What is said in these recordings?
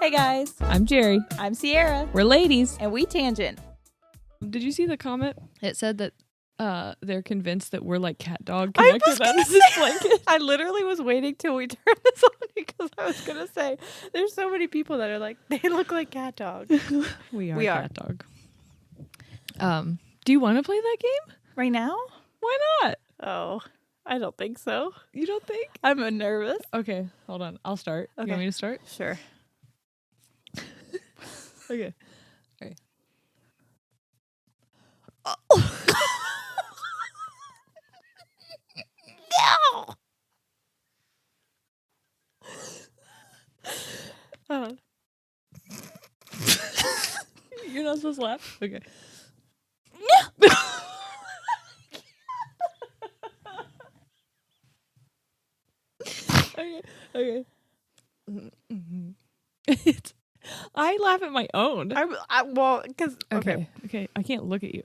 Hey guys, I'm Jerry. I'm Sierra, We're ladies. and we tangent. Did you see the comment? It said that they're convinced that we're like cat dog I was connected gonna under this blanket. I literally was waiting till we turned this on because I was gonna say there's so many people that are like they look like cat dog. We We are. cat dog. Do you want to play that game? Right now? Why not? Oh, I don't think so. You don't think? I'm nervous. Okay, hold on. I'll start. Okay. You want me to start? Sure. Okay. Okay. No. You're not supposed to laugh? Okay. Okay. I laugh at my own. Well, because okay. Okay. I can't look at you.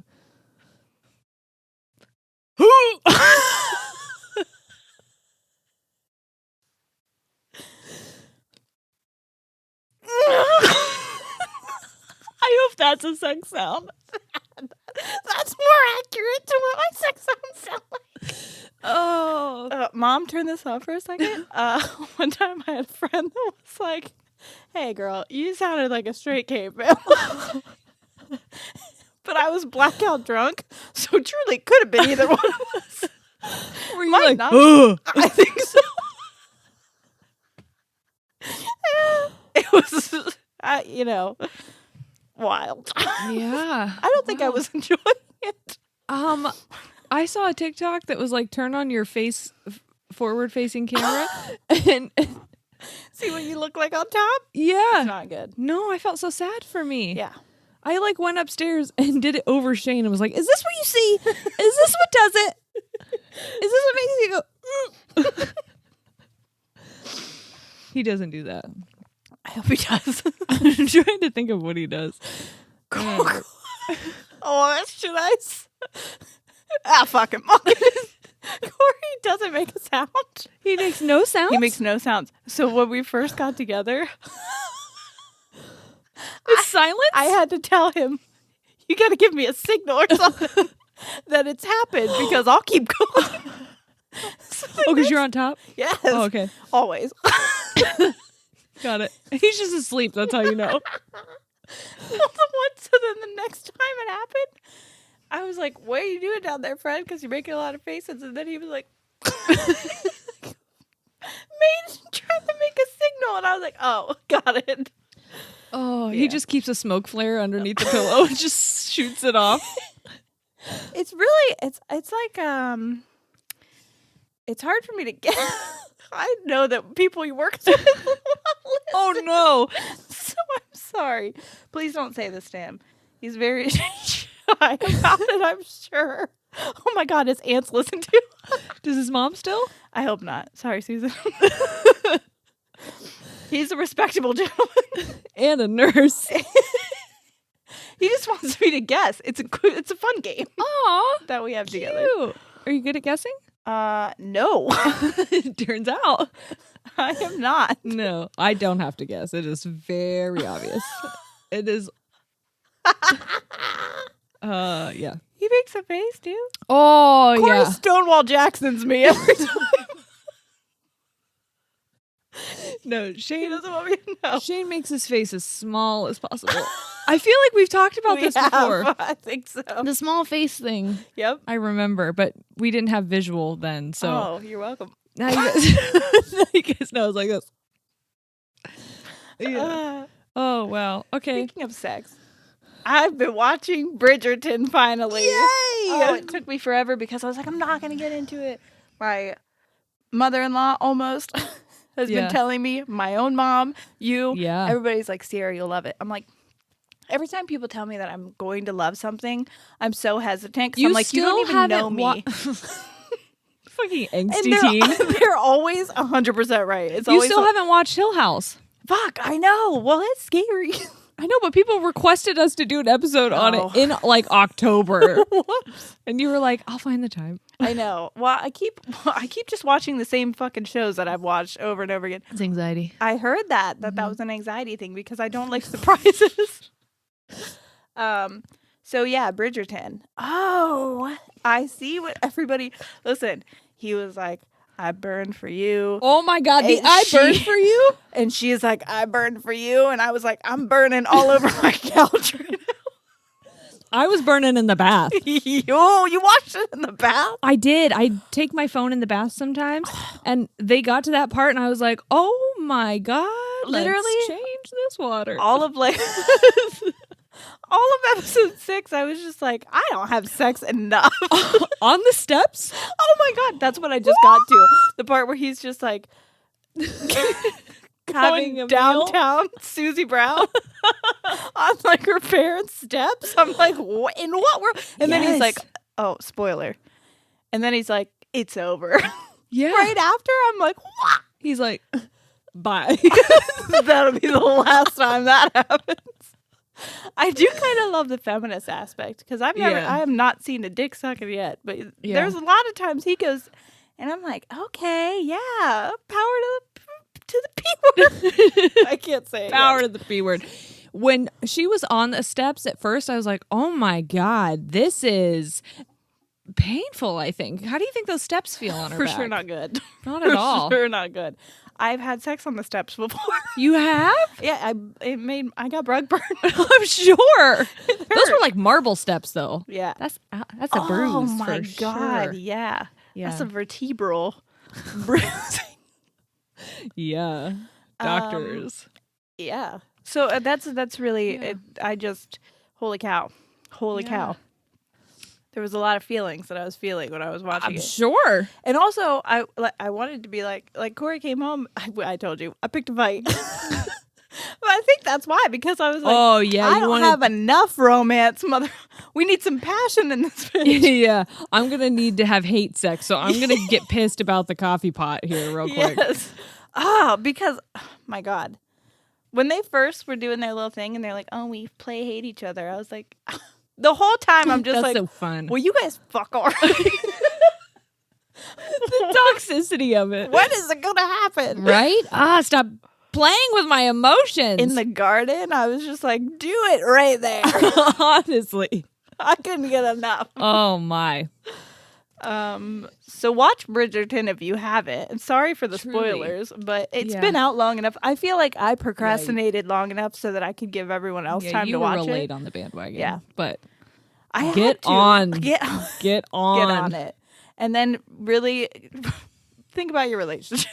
I hope that's a sex sound. That's more accurate to what my sex sounds sound like. Oh. Mom, turn this off for a second. One time I had a friend that was like, "Hey, girl, you sounded like a straight caveman." But I was blackout drunk, so truly it could have been either one of us. Were you Might like, not. ugh? I think so. It was, wild. Yeah. I don't think I was enjoying it. I saw a TikTok that was like, turn on your face forward facing camera and See what you look like on top? yeah. It's not good. No, I felt so sad for me. Yeah. I like went upstairs and did it over Shane and was like, is this what you see? Is this what does it? Is this what makes you go? He doesn't do that. I hope he does. I'm trying to think of what he does. Oh, should I? Fuck him. Corey doesn't make a sound. He makes no sounds? He makes no sounds. So when we first got together, With silence? I had to tell him, you got to give me a signal or something that it's happened because I'll keep going. Oh, because you're on top? Yes. Oh, okay. Always. Got it. He's just asleep. That's how you know. So then the next time it happened, I was like, what are you doing down there, Fred? Because you're making a lot of faces. And then he was like, trying to make a signal. And I was like, oh, got it. Oh, Yeah. he just keeps a smoke flare underneath the pillow and just shoots it off. It's really, it's like, it's hard for me to get. I know that people you work with. Oh, no. So I'm sorry. Please don't say this to him. He's very shy about it, I'm sure. Oh my God, his aunts listen to. Does his mom still? I hope not. Sorry, Susan. He's a respectable gentleman. And a nurse. He just wants me to guess. It's a fun game Aw. that we have together. Cute. Are you good at guessing? No. It turns out. I am not. No, I don't have to guess. It is very obvious. It is. Yeah. He makes a face too. Oh, Corey yeah. Stonewall Jackson's me every time. No, He Shane. doesn't want me to know. Shane makes his face as small as possible. I feel like we've talked about this before. I think so. The small face thing. Yep. I remember, but we didn't have visual then, so Oh, you're welcome. now you guys, now you guys know it's like this. Yeah. Oh wow. Okay. Speaking of sex, I've been watching Bridgerton finally. Yay! Oh, it took me forever because I was like, I'm not going to get into it. My mother-in-law almost has Yeah. been telling me, my own mom, you, Yeah. everybody's like, Sierra, you'll love it. I'm like, every time people tell me that I'm going to love something, I'm so hesitant because I'm like, you don't even know me. Fucking And angsty teen. they're always 100% right. It's You always still haven't watched Hill House. fuck, I know. Well, it's scary. I know, but people requested us to do an episode on Oh. it in like October. Whoops. And you were like, I'll find the time. I know. Well, I keep just watching the same fucking shows that I've watched over and over again. It's anxiety. I heard that was an anxiety thing because I don't like surprises. So yeah, Bridgerton. Oh, I see what everybody. Listen, he was like, I burned for you. Oh my God, the And I she- burned for you? And she's like, I burned for you. And I was like, I'm burning all over my couch right now. I was burning in the bath. Oh, you watched it in the bath? I did. I take my phone in the bath sometimes, and they got to that part, and I was like, "Oh my God! Literally? let's change this water." All of episode 6, I was just like, I don't have sex enough. On the steps. Oh my God, that's what I just got to. The part where he's just like Having a having downtown Susie Brown on like her parents' steps. I'm like, what in what world? And then he's Yes. like, oh, spoiler. And then he's like, it's over. Yeah. Right after, I'm like, what? He's like, "Bye." That'll be the last time that happens. I do kind of love the feminist aspect because I have not seen a dick sucker yet, but there's a lot of times he goes, and I'm like, okay, yeah, power to the P word. I can't say it Power yet. to the P word. When she was on the steps at first, I was like, "Oh my God, this is painful." I think. How do you think those steps feel on her For back? sure not good. Not at all. For sure not good. I've had sex on the steps before. You have? Yeah, I got rug burn. I'm sure. Those were like marble steps, though. Yeah. That's a bruise. Oh my for God, sure. yeah. Yeah. That's a vertebral bruise. Yeah. Doctors. Yeah. So that's really Yeah. it. I just holy cow, Yeah. There was a lot of feelings that I was feeling when I was watching I'm it, sure. and also I wanted to be like Corey came home. I told you I picked a fight, but I think that's why because I was like, Oh yeah. I you don't wanted- have enough romance, mother. We need some passion in this bitch. Yeah. I'm gonna need to have hate sex, so I'm gonna get pissed about the coffee pot here real quick. Yes. Because my God. When they first were doing their little thing and they're like, oh, we play hate each other. I was like, the whole time I'm just That's like, so fun. will you guys fuck already? The toxicity of it. When is it going to happen? Right? Stop playing with my emotions. In the garden, I was just like, do it right there. Honestly. I couldn't get enough. Oh my. So watch Bridgerton if you haven't. And sorry for the Truly. spoilers, but it's Yeah. been out long enough. I feel like I procrastinated long enough so that I could give everyone else Yeah, time you to were watch real it. late on the bandwagon. Yeah. But I had Get to. on. Get get on. get on it, and then really think about your relationship.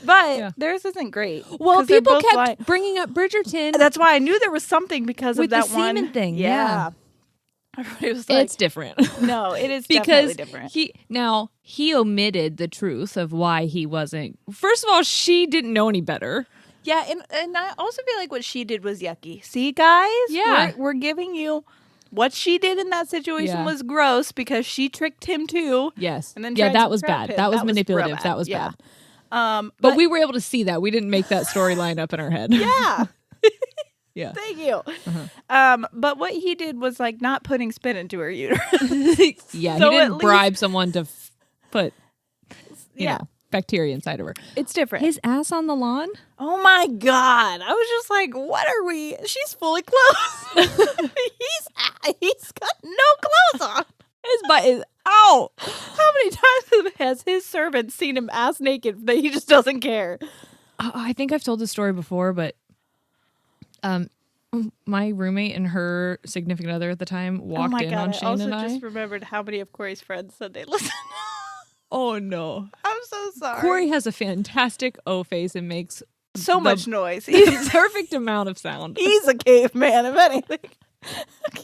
But Yeah. theirs isn't great. Well, 'cause they're people both kept lying. bringing up Bridgerton. That's why I knew there was something because With of the that one semen thing, Yeah, everybody was like, It's different. "No, it is Because definitely different." he omitted the truth of why he wasn't. First of all, she didn't know any better. Yeah, and I also feel like what she did was yucky. See, guys, Yeah. we're giving you what she did in that situation Yeah. was gross because she tricked him too. Yes. And then yeah, tried that to was trap bad. him. That was real manipulative. bad. That was Yeah. bad. But we were able to see that. We didn't make that storyline up in our head. yeah. Yeah. Thank you. But what he did was like not putting spin into her uterus. Yeah, So he at didn't least- bribe someone to put you Yeah. know, bacteria inside of her. It's different. His ass on the lawn? Oh my God. I was just like, what are we? She's fully clothed. he's got no clothes on. His butt is out. How many times has his servant seen him ass naked that he just doesn't care? I think I've told this story before, but my roommate and her significant other at the time walked in on I Shane also and I. just remembered how many of Corey's friends said they listen. Oh no. I'm so sorry. Corey has a fantastic O face and makes so much noise. the perfect amount of sound. He's a caveman, if anything. Okay.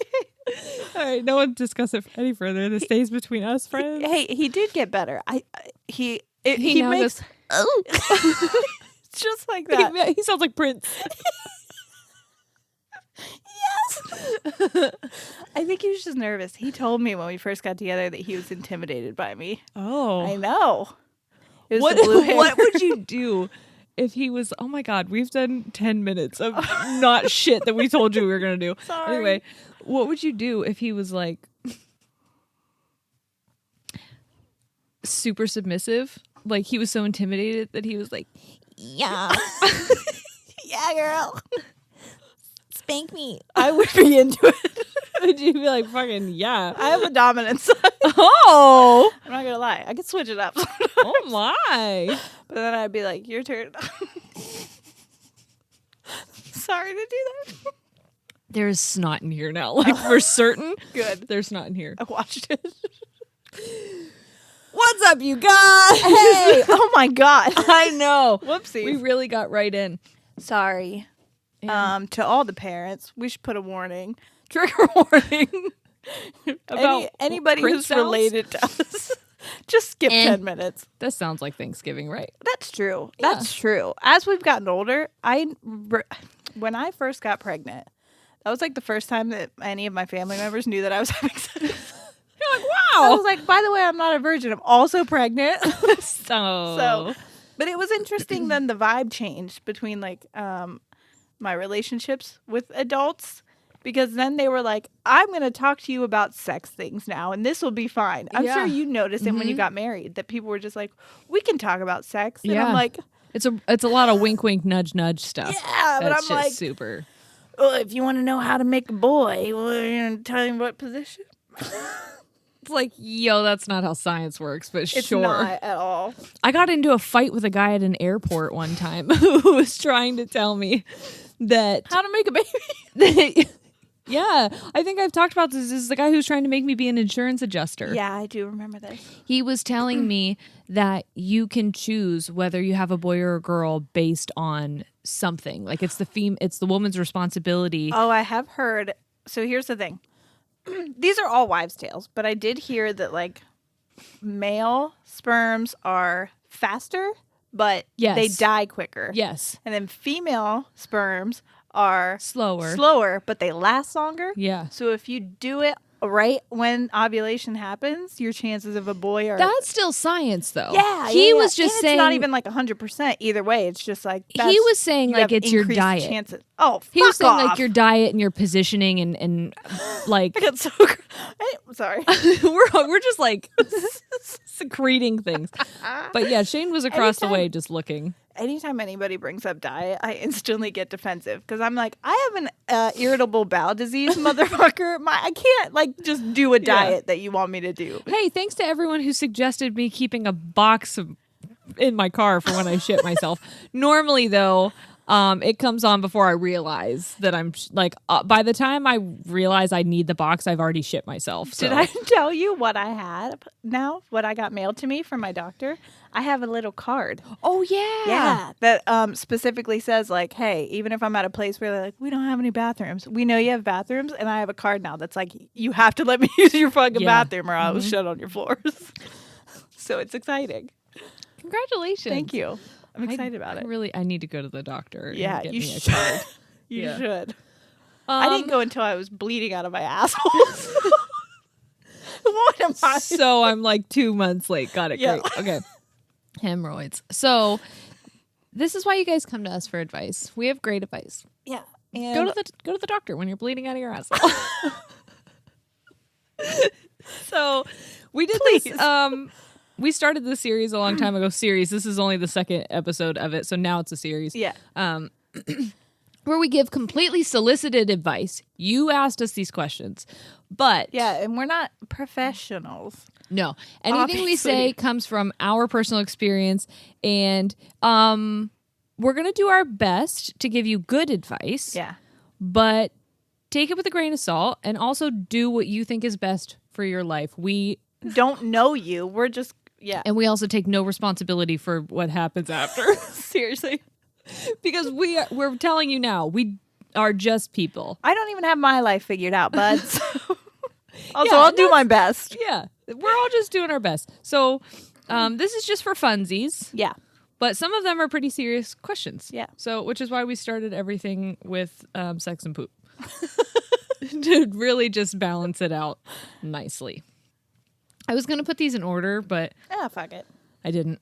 All right, no one discuss it any further. This stays between us, friends. Hey, he did get better. He now makes goes, oh. it's just like that. He sounds like Prince. Yes. I think he was just nervous. He told me when we first got together that he was intimidated by me. Oh. I know. It was What the blue hair. what would you do if he was, oh my God, we've done 10 minutes of not shit that we told you we were going to do. Sorry. Anyway, what would you do if he was like super submissive? Like he was so intimidated that he was like, yeah. Yeah, girl. Spank me. I would be into it. Would you be like, fucking, yeah. I have a dominant side. Oh. I'm not going to lie. I could switch it up. Oh, my. But then I'd be like, your turn. Sorry to do that. There's snot in here now. Like, for certain. Good. There's snot in here. I watched it. What's up, you guys? Hey. Oh, my God. I know. Whoopsie. We really got right in. Sorry. Yeah. To all the parents, we should put a warning. Trigger warning. About anybody print who's sounds? Related to us. Just skip 10 minutes. That sounds like Thanksgiving, right? That's true. Yeah. That's true. As we've gotten older, when I first got pregnant, that was like the first time that any of my family members knew that I was having sex. You're like, wow. I was like, by the way, I'm not a virgin. I'm also pregnant. So, but it was interesting then the vibe changed between like my relationships with adults. Because then they were like, I'm going to talk to you about sex things now, and this will be fine. I'm sure you noticed it when you got married, that people were just like, we can talk about sex. And I'm like... It's a lot of wink, wink, nudge, nudge stuff. Yeah, but I'm just like... super. Well, if you want to know how to make a boy, well, you're going to tell him what position? It's like, yo, that's not how science works, but It's sure. not at all. I got into a fight with a guy at an airport one time who was trying to tell me that... How to make a baby? Yeah, I think I've talked about this. This is the guy who's trying to make me be an insurance adjuster. Yeah, I do remember this. He was telling me that you can choose whether you have a boy or a girl based on something. Like it's the woman's responsibility. Oh, I have heard. So here's the thing. These are all wives' tales, but I did hear that like male sperms are faster, but they die quicker. Yes. And then female sperms are slower, but they last longer. Yeah. So if you do it right when ovulation happens, your chances of a boy are... That's still science, though. Yeah. He was just saying... It's not even like 100% either way. It's just like... He was saying like it's your diet. Chances. Oh, he was saying off. like your diet and your positioning and like... I got so... Sorry. we're just like secreting things. But yeah, Shane was across the way just looking. Anytime anybody brings up diet, I instantly get defensive because I'm like, I have an irritable bowel disease, motherfucker. I can't like just do a diet that you want me to do. Hey, thanks to everyone who suggested me keeping a box in my car for when I shit myself. Normally, though, it comes on before I realize that I'm like, by the time I realize I need the box, I've already shit myself. So. Did I tell you what I had now? What I got mailed to me from my doctor? I have a little card. Oh, yeah. Yeah. That specifically says like, hey, even if I'm at a place where they're like, we don't have any bathrooms. We know you have bathrooms. And I have a card now that's like, you have to let me use your fucking bathroom or I will shit on your floors. So it's exciting. Congratulations. Thank you. I'm excited about it. I need to go to the doctor. Yeah, and get you me a should. card. You should. I didn't go until I was bleeding out of my asshole. What am I? So I'm like 2 months late. Got it. Yeah. Great. Okay. Hemorrhoids. So this is why you guys come to us for advice. We have great advice. Yeah. And go to the doctor when you're bleeding out of your asshole. So we did this. We started this series a long time ago. This is only the second episode of it, so now it's a series. Yeah. Where we give completely solicited advice. You asked us these questions, but yeah, and we're not professionals. No, anything we say comes from our personal experience, and we're gonna do our best to give you good advice. Yeah, but take it with a grain of salt, and also do what you think is best for your life. We don't know you. We're just and we also take no responsibility for what happens after. Seriously. Because we're telling you now, we are just people. I don't even have my life figured out, bud. I'll do my best. Yeah, we're all just doing our best. So this is just for funsies. Yeah. But some of them are pretty serious questions. Yeah. So, which is why we started everything with sex and poop. To really just balance it out nicely. I was going to put these in order, but... Ah, fuck it. I didn't.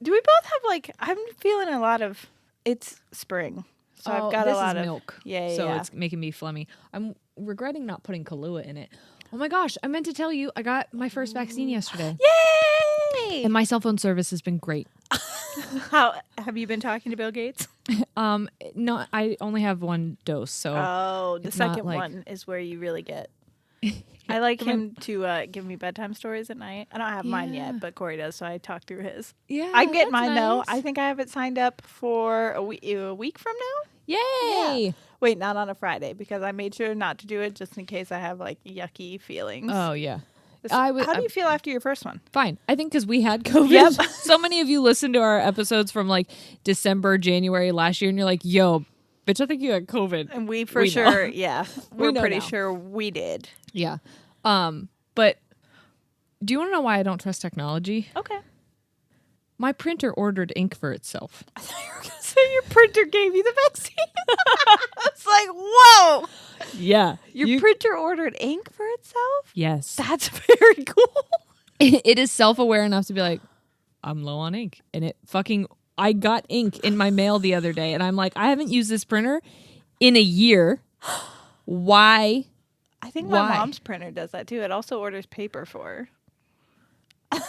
Do we both have like? I'm feeling a lot of. It's spring, so I've got a lot of milk. Yeah, so it's making me phlegmy. I'm regretting not putting Kahlua in it. Oh my gosh! I meant to tell you, I got my first vaccine yesterday. Yay! And my cell phone service has been great. How have you been talking to Bill Gates? No, I only have one dose, so the second one is where you really get. I like him to give me bedtime stories at night. I don't have mine yet, but Corey does, so I talk through his. Yeah, I get mine nice. though. I think I have it signed up for a week from now. Yay! Yeah. Wait, not on a Friday because I made sure not to do it just in case I have like yucky feelings. Oh yeah. How do you feel after your first one? Fine. I think because we had COVID. Yep. So many of you listened to our episodes from like December, January last year, and you're like, yo, bitch, I think you had COVID. And we sure, yeah. We're pretty now. sure we did. Yeah. But do you want to know why I don't trust technology? Okay. My printer ordered ink for itself. I thought you were going to say your printer gave you the vaccine. It's like, whoa. Yeah. Your printer ordered ink for itself? Yes. That's very cool. It is self-aware enough to be like, I'm low on ink. And I got ink in my mail the other day. And I'm like, I haven't used this printer in a year. Why? I think my mom's printer does that too. It also orders paper for her.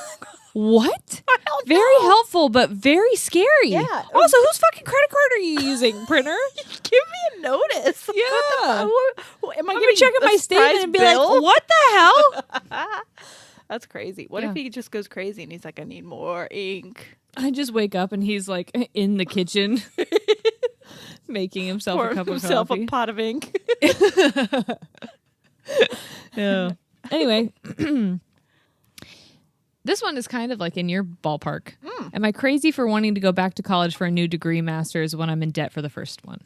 What? Very helpful, but very scary. Yeah. Also, whose fucking credit card are you using, printer? Give me a notice. Yeah. Am I I'm going to check my statement and be like, what the hell? That's crazy. What if he just goes crazy and he's like, I need more ink? I just wake up and he's like in the kitchen making himself a cup of coffee. A pot of ink. Yeah. Anyway. This one is kind of like in your ballpark. Am I crazy for wanting to go back to college for a new degree master's when I'm in debt for the first one?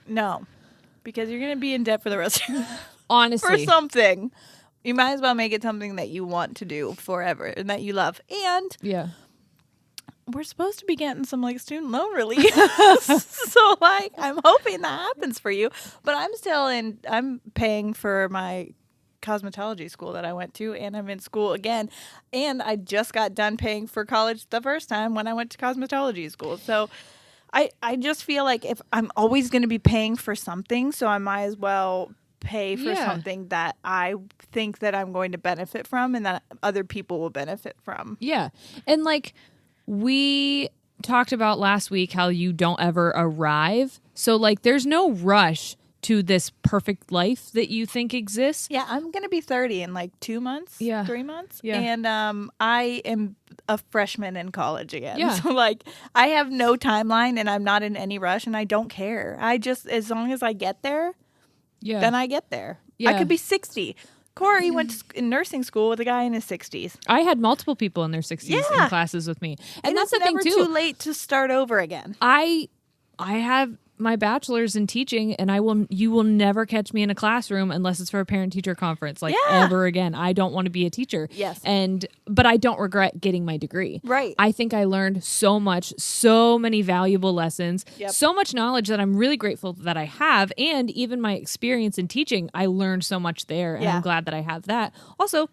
No, because you're going to be in debt for the rest of your life. Honestly. For something. You might as well make it something that you want to do forever and that you love. And we're supposed to be getting some like student loan relief. So like I'm hoping that happens for you. But I'm paying for my cosmetology school that I went to, and I'm in school again, and I just got done paying for college the first time when I went to cosmetology school. So I just feel like if I'm always going to be paying for something, so I might as well pay for something that I think that I'm going to benefit from and that other people will benefit from. Yeah. And like we talked about last week how you don't ever arrive. So like there's no rush to this perfect life that you think exists. Yeah, I'm going to be 30 in like 2 months, 3 months. Yeah. And I am a freshman in college again. Yeah. So like I have no timeline and I'm not in any rush and I don't care. I just, as long as I get there, then I get there. Yeah. I could be 60. Corey went to nursing school with a guy in his 60s. I had multiple people in their 60s in classes with me. And that's the thing too. It's never too late to start over again. I have my bachelor's in teaching, and you will never catch me in a classroom unless it's for a parent-teacher conference, ever again. I don't want to be a teacher. Yes. But I don't regret getting my degree. Right. I think I learned so much, so many valuable lessons, so much knowledge that I'm really grateful that I have, and even my experience in teaching, I learned so much there, and I'm glad that I have that. Also,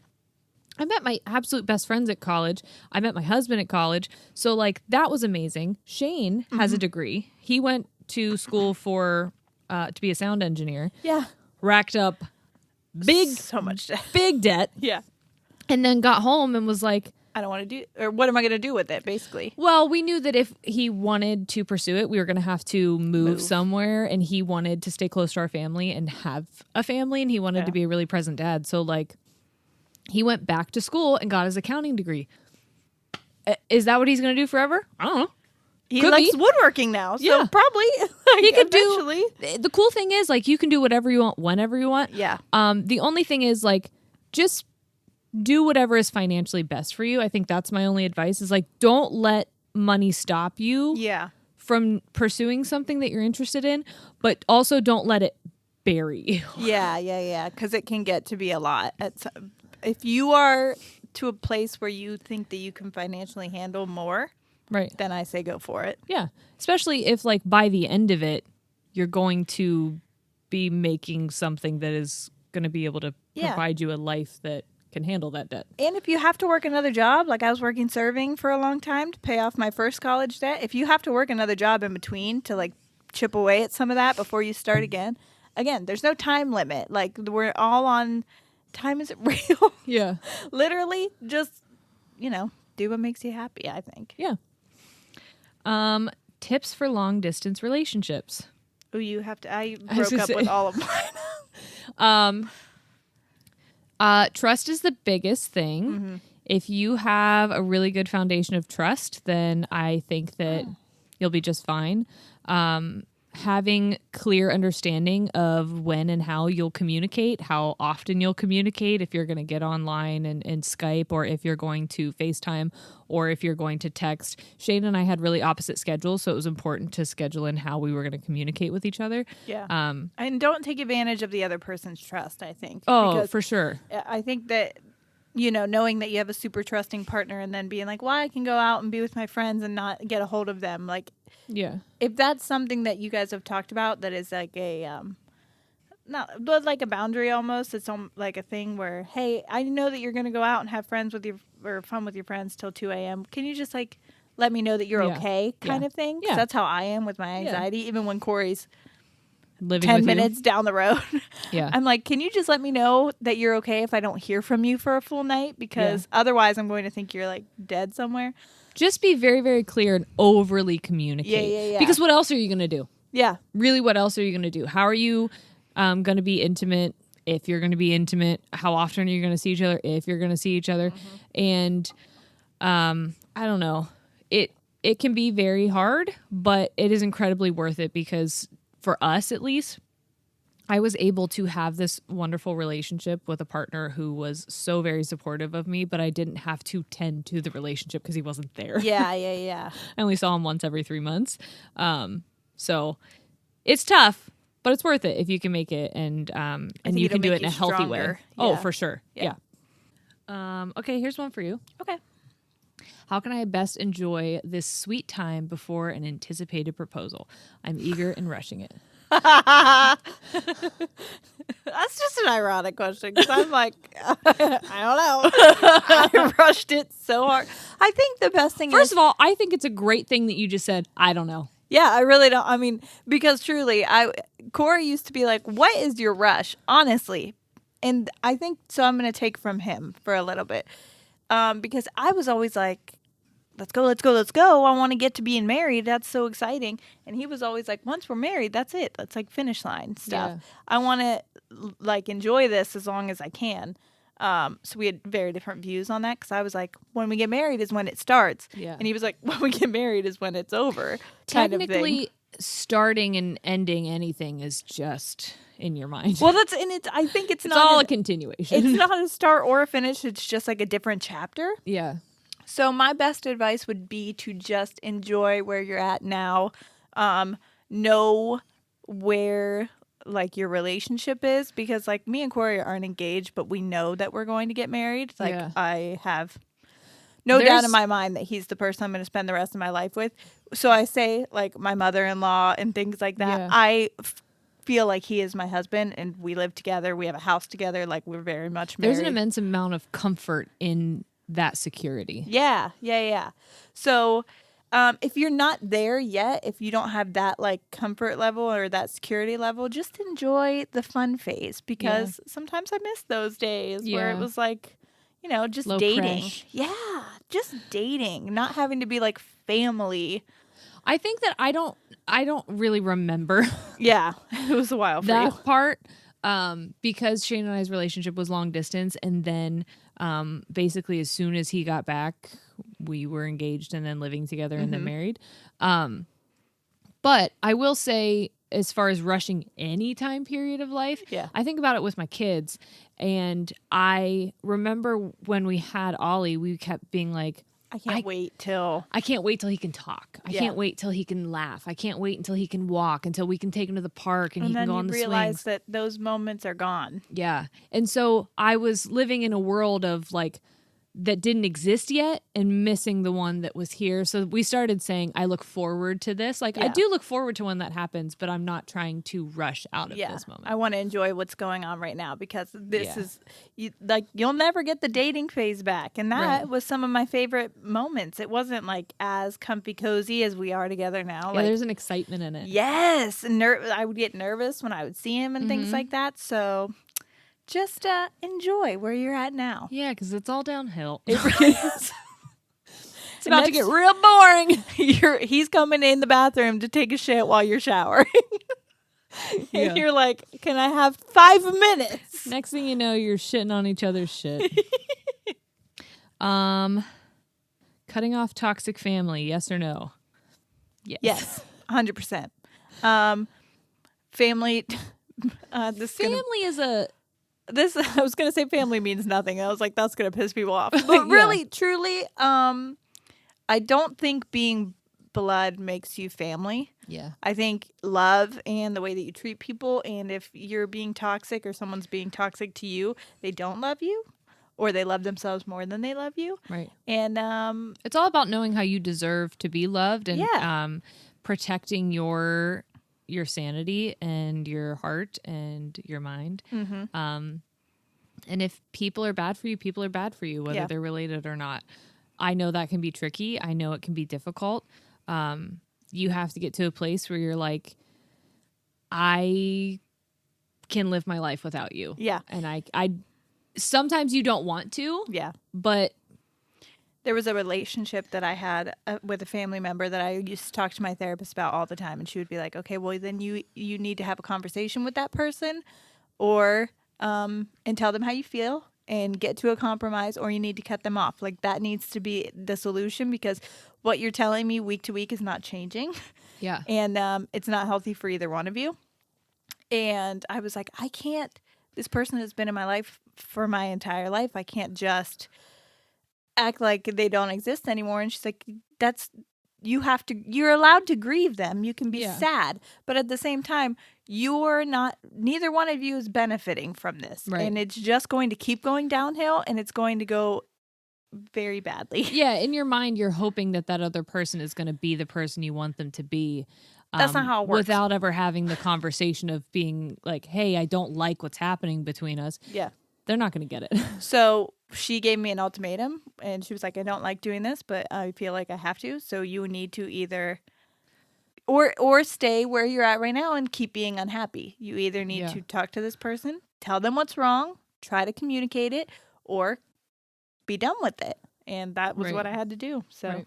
I met my absolute best friends at college. I met my husband at college. So, like, that was amazing. Shane has a degree. He went to school for to be a sound engineer. Yeah. Racked up so much debt. Big debt. Yeah. And then got home and was like, I don't want to do, or what am I going to do with it, basically? Well, we knew that if he wanted to pursue it, we were going to have to move somewhere, and he wanted to stay close to our family and have a family, and he wanted to be a really present dad. So, like, he went back to school and got his accounting degree. Is that what he's going to do forever? I don't know. He likes woodworking now, so probably he could eventually. The cool thing is, like, you can do whatever you want, whenever you want. Yeah. The only thing is, like, just do whatever is financially best for you. I think that's my only advice is, like, don't let money stop you from pursuing something that you're interested in, but also don't let it bury you. Yeah, because it can get to be a lot. If you are to a place where you think that you can financially handle more, then I say go for it. Yeah, especially if, like, by the end of it, you're going to be making something that is going to be able to provide you a life that can handle that debt. And if you have to work another job, like I was working serving for a long time to pay off my first college debt, if you have to work another job in between to like chip away at some of that before you start again, there's no time limit. Like we're all on time isn't real. Yeah. Literally just, do what makes you happy, I think. Yeah. Tips for long distance relationships. Oh, I broke up with all of mine. Trust is the biggest thing. Mm-hmm. If you have a really good foundation of trust, then I think that you'll be just fine. Having clear understanding of when and how you'll communicate, how often you'll communicate, if you're going to get online and Skype, or if you're going to FaceTime, or if you're going to text. Shane and I had really opposite schedules, so it was important to schedule in how we were going to communicate with each other. Yeah. And don't take advantage of the other person's trust, I think. Oh, for sure. I think that, knowing that you have a super trusting partner and then being like, well, I can go out and be with my friends and not get a hold of them. Like, yeah. If that's something that you guys have talked about that is like but like a boundary almost, it's like a thing where, hey, I know that you're going to go out and have fun with your friends till 2 a.m. Can you just like let me know that you're okay kind of thing? 'Cause that's how I am with my anxiety. Even when Corey's living 10 minutes down the road. Yeah. I'm like, can you just let me know that you're okay if I don't hear from you for a full night? Because otherwise I'm going to think you're like dead somewhere. Just be very, very clear and overly communicate. Yeah. Because what else are you going to do? Yeah. Really, what else are you going to do? How are you going to be intimate? If you're going to be intimate, how often are you going to see each other? If you're going to see each other. Mm-hmm. And I don't know. It can be very hard, but it is incredibly worth it because for us, at least, I was able to have this wonderful relationship with a partner who was so very supportive of me, but I didn't have to tend to the relationship because he wasn't there. Yeah. I only saw him once every 3 months. So it's tough, but it's worth it if you can make it and you can do it in a healthy way. Yeah. Oh, for sure. Yeah. Okay, here's one for you. Okay. How can I best enjoy this sweet time before an anticipated proposal? I'm eager and rushing it. That's just an ironic question because I'm like, I don't know. I rushed it so hard. I think the best thing First of all, I think it's a great thing that you just said, I don't know. Yeah, I really don't. I mean, because truly, Corey used to be like, what is your rush? Honestly. And I think, so I'm going to take from him for a little bit. Because I was always like, let's go. I want to get to being married. That's so exciting. And he was always like, once we're married, that's it. That's like finish line stuff. Yeah. I want to like enjoy this as long as I can. So we had very different views on that because I was like, when we get married is when it starts. Yeah. And he was like, when we get married is when it's over. Technically, starting and ending anything is just in your mind. Well, I think it's not all a continuation. It's not a start or a finish. It's just like a different chapter. Yeah. So my best advice would be to just enjoy where you're at now. Know where like your relationship is, because like me and Corey aren't engaged, but we know that we're going to get married. Like I have no doubt in my mind that he's the person I'm going to spend the rest of my life with. So I say like my mother-in-law and things like that. Yeah. I feel like he is my husband and we live together. We have a house together. Like we're very much married. There's an immense amount of comfort in that security. Yeah. So if you're not there yet, if you don't have that like comfort level or that security level, just enjoy the fun phase, because sometimes I miss those days where it was like, just low dating. Fresh. Yeah, just dating, not having to be like family. I think that I don't really remember. Yeah, it was a while for that you. Part because Shane and I's relationship was long distance, and then basically as soon as he got back, we were engaged and then living together and then married. But I will say, as far as rushing any time period of life, I think about it with my kids. And I remember when we had Ollie, we kept being like, I can't wait till he can talk. I can't wait till he can laugh. I can't wait until he can walk, until we can take him to the park and he can go on the swings. And then you realize that those moments are gone. Yeah. And so I was living in a world of like that didn't exist yet and missing the one that was here. So we started saying, I look forward to this. Like, I do look forward to when that happens, but I'm not trying to rush out of this moment. I want to enjoy what's going on right now because this is, you'll never get the dating phase back. And that was some of my favorite moments. It wasn't like as comfy cozy as we are together now. Yeah, there's an excitement in it. Yes. I would get nervous when I would see him and things like that. So just enjoy where you're at now. Yeah, because it's all downhill. It really is. It's about to get real boring. He's coming in the bathroom to take a shit while you're showering. And you're like, can I have 5 minutes? Next thing you know, you're shitting on each other's shit. Cutting off toxic family, yes or no? Yes, 100%. Family. I was going to say family means nothing. I was like, that's going to piss people off. But really, truly, I don't think being blood makes you family. Yeah. I think love and the way that you treat people, and if you're being toxic or someone's being toxic to you, they don't love you or they love themselves more than they love you. Right. And it's all about knowing how you deserve to be loved and protecting your sanity and your heart and your mind. And if people are bad for you, people are bad for you, whether they're related or not. I know that can be tricky. I know it can be difficult. You have to get to a place where you're like, I can live my life without you. Yeah. And I sometimes you don't want to. Yeah. But there was a relationship that I had with a family member that I used to talk to my therapist about all the time. And she would be like, okay, well, then you need to have a conversation with that person or and tell them how you feel and get to a compromise, or you need to cut them off. Like, that needs to be the solution, because what you're telling me week to week is not changing. Yeah. And it's not healthy for either one of you. And I was like, I can't, this person has been in my life for my entire life. I can't just act like they don't exist anymore. And she's like, you're allowed to grieve them. You can be sad, but at the same time, neither one of you is benefiting from this. Right. And it's just going to keep going downhill, and it's going to go very badly. Yeah. In your mind, you're hoping that other person is going to be the person you want them to be. That's not how it works. Without ever having the conversation of being like, hey, I don't like what's happening between us. Yeah. They're not going to get it. So she gave me an ultimatum, and she was like, I don't like doing this, but I feel like I have to. So you need to either or stay where you're at right now and keep being unhappy. You either need to talk to this person, tell them what's wrong, try to communicate it, or be done with it. And that was what I had to do. So,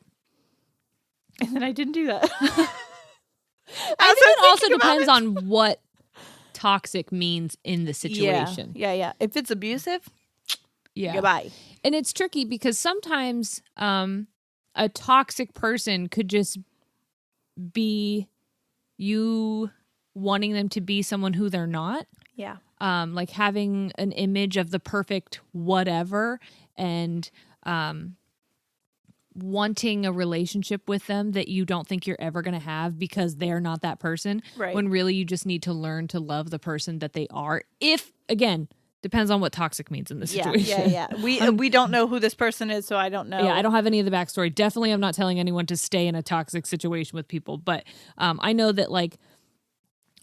and then I didn't do that. I think it also depends on what toxic means in the situation. Yeah. If it's abusive, yeah, goodbye. And it's tricky because sometimes a toxic person could just be you wanting them to be someone who they're not. Yeah. Like having an image of the perfect whatever and wanting a relationship with them that you don't think you're ever going to have because they're not that person. Right. When really you just need to learn to love the person that they are. If, again, depends on what toxic means in this situation. Yeah. We don't know who this person is, so I don't know. Yeah, I don't have any of the backstory. Definitely I'm not telling anyone to stay in a toxic situation with people. But I know that, like,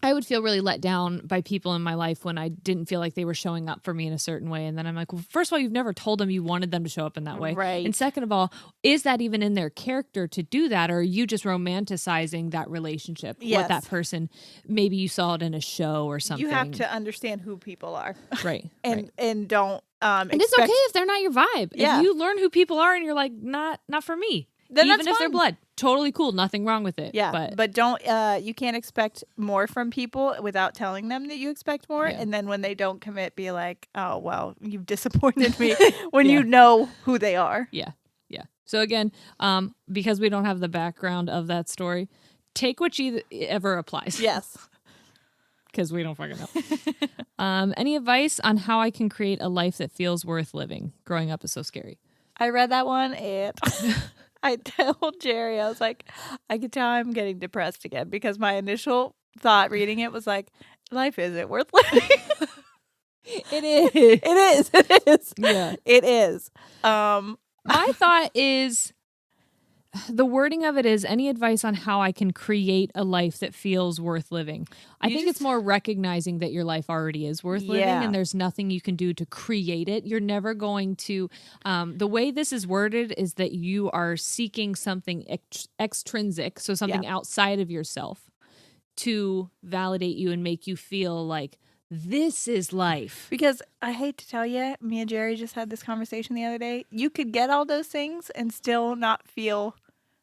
I would feel really let down by people in my life when I didn't feel like they were showing up for me in a certain way. And then I'm like, well, first of all, you've never told them you wanted them to show up in that way. Right. And second of all, is that even in their character to do that? Or are you just romanticizing that relationship with that person? Maybe you saw it in a show or something. You have to understand who people are. Right. And don't and it's okay if they're not your vibe. Yeah. If you learn who people are and you're like, not for me. Then even if they're blood, totally cool, nothing wrong with it. Yeah, but don't you can't expect more from people without telling them that you expect more, and then when they don't commit, be like, oh well, you've disappointed me when you know who they are. Yeah. So again, because we don't have the background of that story, take what ever applies. Yes, because we don't fucking know. Any advice on how I can create a life that feels worth living? Growing up is so scary. I read that one and. I told Jerry, I was like, I could tell I'm getting depressed again because my initial thought reading it was like, life isn't worth living. It is. It is. Yeah. It is. My thought is, the wording of it is, any advice on how I can create a life that feels worth living? I think it's more recognizing that your life already is worth living and there's nothing you can do to create it. You're never going to, the way this is worded is that you are seeking something extrinsic, so something outside of yourself, to validate you and make you feel like this is life. Because I hate to tell you, me and Jerry just had this conversation the other day. You could get all those things and still not feel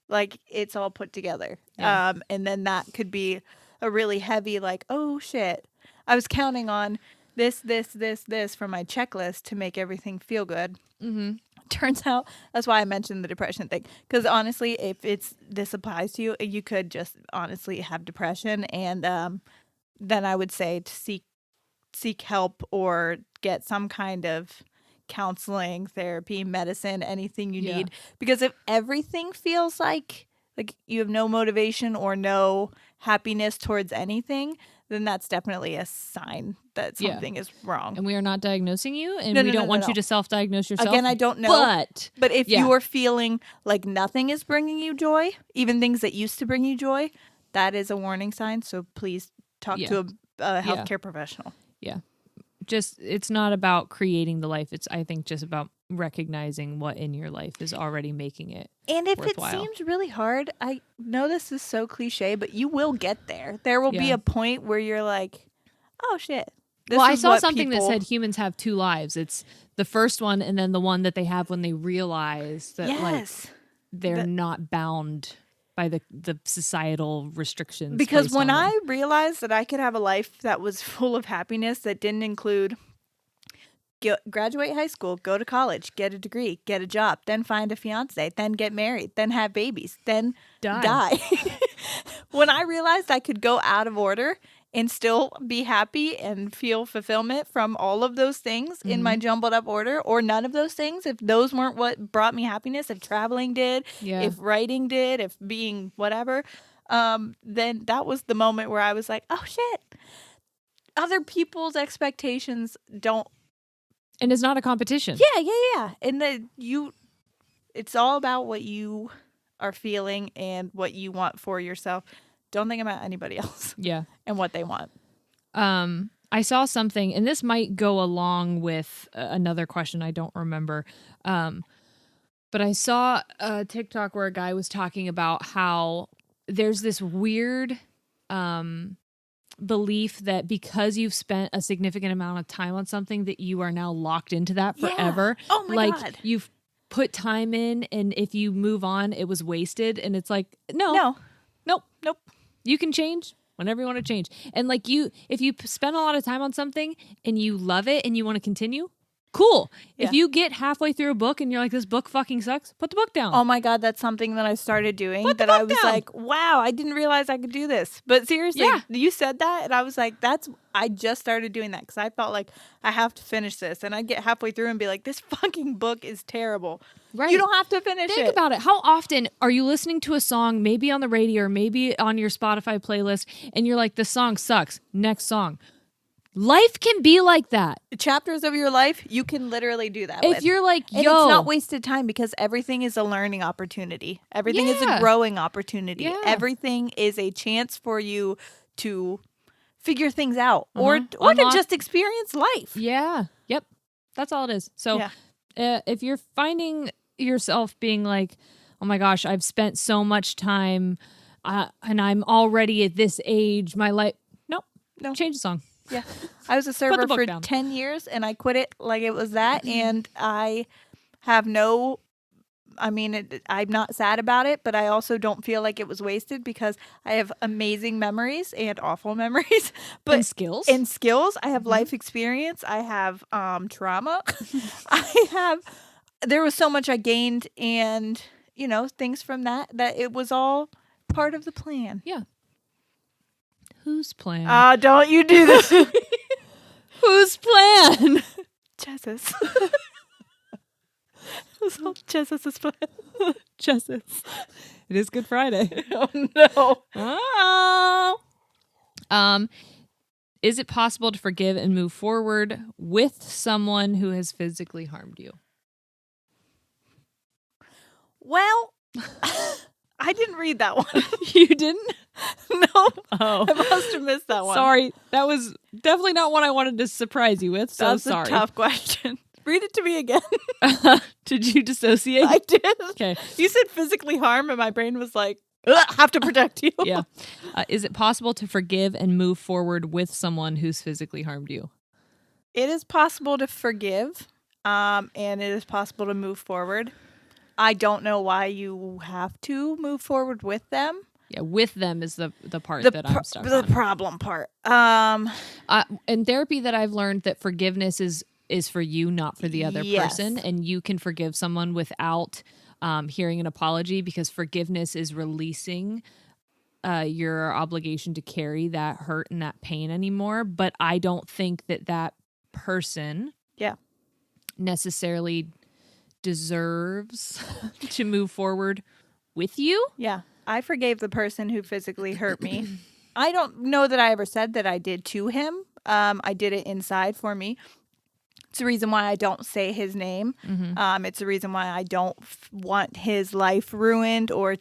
like it's all put together. Yeah. And then that could be a really heavy, like, oh shit, I was counting on this from my checklist to make everything feel good. Mm-hmm. Turns out that's why I mentioned the depression thing. Because honestly, if this applies to you, you could just honestly have depression. And then I would say to seek help or get some kind of counseling, therapy, medicine, anything you need. Because if everything feels like you have no motivation or no happiness towards anything, then that's definitely a sign that something is wrong. And we are not diagnosing you, and we don't want you to self-diagnose yourself. Again, I don't know. But if you are feeling like nothing is bringing you joy, even things that used to bring you joy, that is a warning sign. So please talk to a healthcare professional. Yeah. It's not about creating the life. It's, I think, just about recognizing what in your life is already making it worthwhile. It seems really hard, I know this is so cliche, but you will get there. There will be a point where you're like, oh shit. I saw something that said humans have two lives. It's the first one and then the one that they have when they realize that they're not bound by the societal restrictions. Because when I realized that I could have a life that was full of happiness that didn't include graduate high school, go to college, get a degree, get a job, then find a fiance, then get married, then have babies, then die. When I realized I could go out of order and still be happy and feel fulfillment from all of those things in my jumbled up order, or none of those things, if those weren't what brought me happiness, if traveling did, if writing did, if being whatever, then that was the moment where I was like, oh shit, other people's expectations don't. And it's not a competition. Yeah. And it's all about what you are feeling and what you want for yourself. Don't think about anybody else. Yeah. And what they want. I saw something, and this might go along with another question I don't remember. But I saw a TikTok where a guy was talking about how there's this weird belief that because you've spent a significant amount of time on something that you are now locked into that forever. Yeah. Oh my God. You've put time in, and if you move on, it was wasted. And it's like, nope. You can change whenever you want to change. And if you spend a lot of time on something and you love it and you want to continue, cool. Yeah. If you get halfway through a book and you're like, this book fucking sucks, put the book down. Oh my God, that's something that I started doing that I was down. Like, wow, I didn't realize I could do this. But seriously, you said that and I was like, I just started doing that because I felt like I have to finish this. And I'd get halfway through and be like, this fucking book is terrible. Right. You don't have to finish it. Think about it. How often are you listening to a song, maybe on the radio or maybe on your Spotify playlist, and you're like, this song sucks. Next song. Life can be like that. Chapters of your life, you can literally do that. If you're like, and it's not wasted time because everything is a learning opportunity. Everything is a growing opportunity. Yeah. Everything is a chance for you to figure things out or to just experience life. Yeah. Yep. That's all it is. So if you're finding yourself being like, oh my gosh, I've spent so much time and I'm already at this age, my life. No. Change the song. Yeah. I was a server for 10 years and I quit it like it was that. And I have I'm not sad about it, but I also don't feel like it was wasted because I have amazing memories and awful memories. And skills. I have life experience. I have trauma. There was so much I gained and, things from that it was all part of the plan. Yeah. Whose plan? Don't you do this. Whose plan? Jess's. It was all Jess's plan. Jess's. It is Good Friday. Oh, no. Oh. Is it possible to forgive and move forward with someone who has physically harmed you? Well, I didn't read that one. You didn't? No. Oh. I must have missed that one. Sorry. That was definitely not one I wanted to surprise you with, so That's sorry. a tough question. Read it to me again. Did you dissociate? I did. Okay. You said physically harm, and my brain was like, have to protect you. Yeah. Is it possible to forgive and move forward with someone who's physically harmed you? It is possible to forgive, and it is possible to move forward. I don't know why you have to move forward with them. Yeah, with them is the part that I'm stuck on. The problem part. In therapy that I've learned that forgiveness is for you, not for the other person. And you can forgive someone without hearing an apology, because forgiveness is releasing your obligation to carry that hurt and that pain anymore. But I don't think that person necessarily deserves to move forward with you. Yeah. I forgave the person who physically hurt me. I don't know that I ever said that I did to him. I did it inside for me. It's the reason why I don't say his name. Mm-hmm. It's the reason why I don't want his life ruined, or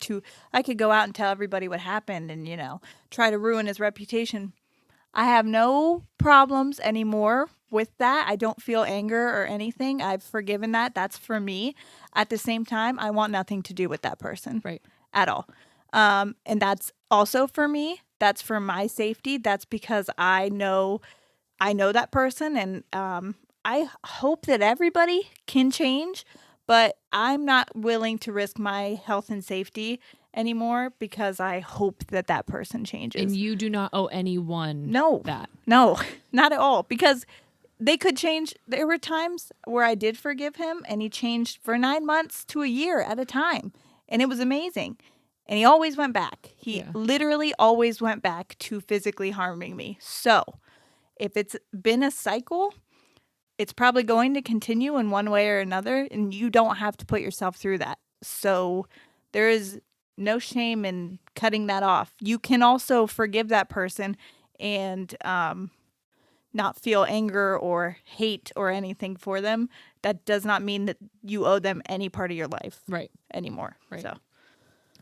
I could go out and tell everybody what happened and, try to ruin his reputation. I have no problems anymore with that. I don't feel anger or anything. I've forgiven that. That's for me. At the same time, I want nothing to do with that person. Right. At all. And that's also for me. That's for my safety. That's because I know that person, and I hope that everybody can change, but I'm not willing to risk my health and safety anymore because I hope that person changes. And you do not owe anyone that. No, not at all, because they could change. There were times where I did forgive him, and he changed for 9 months to a year at a time, and it was amazing. And he always went back. He literally always went back to physically harming me. So if it's been a cycle, it's probably going to continue in one way or another, and you don't have to put yourself through that. So there is no shame in cutting that off. You can also forgive that person and not feel anger or hate or anything for them. That does not mean that you owe them any part of your life anymore. Right. So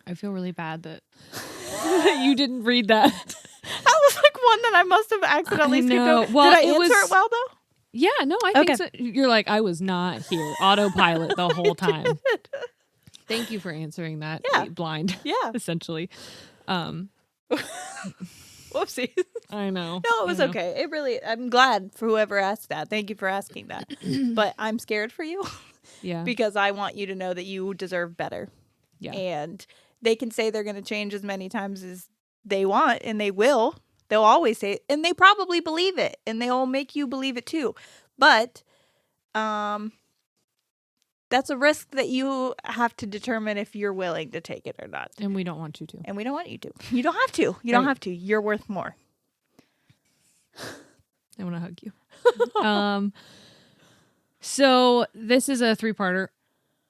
I feel really bad that you didn't read that. That was like one that I must have accidentally skipped over. Well, did I answer it well, though? Yeah, no, I think so. You're like, I was not here. Autopilot the whole time. Thank you for answering that. Blind. Yeah. Essentially. Whoopsie. I know. No, it was okay. I'm glad for whoever asked that. Thank you for asking that. But I'm scared for you. Yeah. Because I want you to know that you deserve better. Yeah. And they can say they're going to change as many times as they want, and they will. They'll always say it, and they probably believe it, and they'll make you believe it too. But that's a risk that you have to determine if you're willing to take it or not. And we don't want you to. And we don't want you to. You don't have to. You don't have to. You're worth more. I want to hug you. So this is a 3-parter.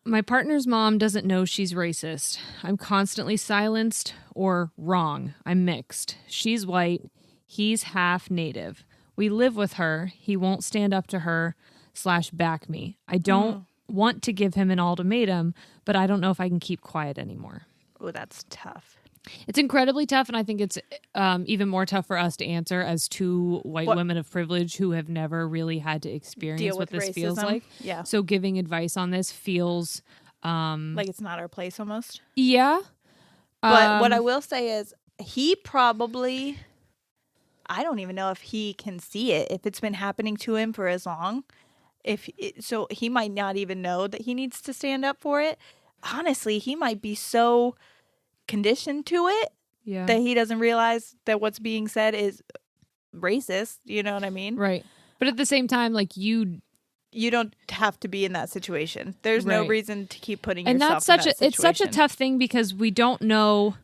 My partner's mom doesn't know she's racist. I'm constantly silenced or wrong. I'm mixed. She's white. He's half native. We live with her. He won't stand up to her / back me. I don't want to give him an ultimatum, but I don't know if I can keep quiet anymore. Oh, that's tough. It's incredibly tough, and I think it's even more tough for us to answer as two white women of privilege who have never really had to experience what this feels like. Yeah. So giving advice on this feels... like it's not our place almost. Yeah. But what I will say is he probably... I don't even know if he can see it, if it's been happening to him for as long. So he might not even know that he needs to stand up for it. Honestly, he might be so... conditioned to it that he doesn't realize that what's being said is racist. You know what I mean? Right. But at the same time, like you don't have to be in that situation. There's no reason to keep putting yourself in that situation. It's such a tough thing because we don't know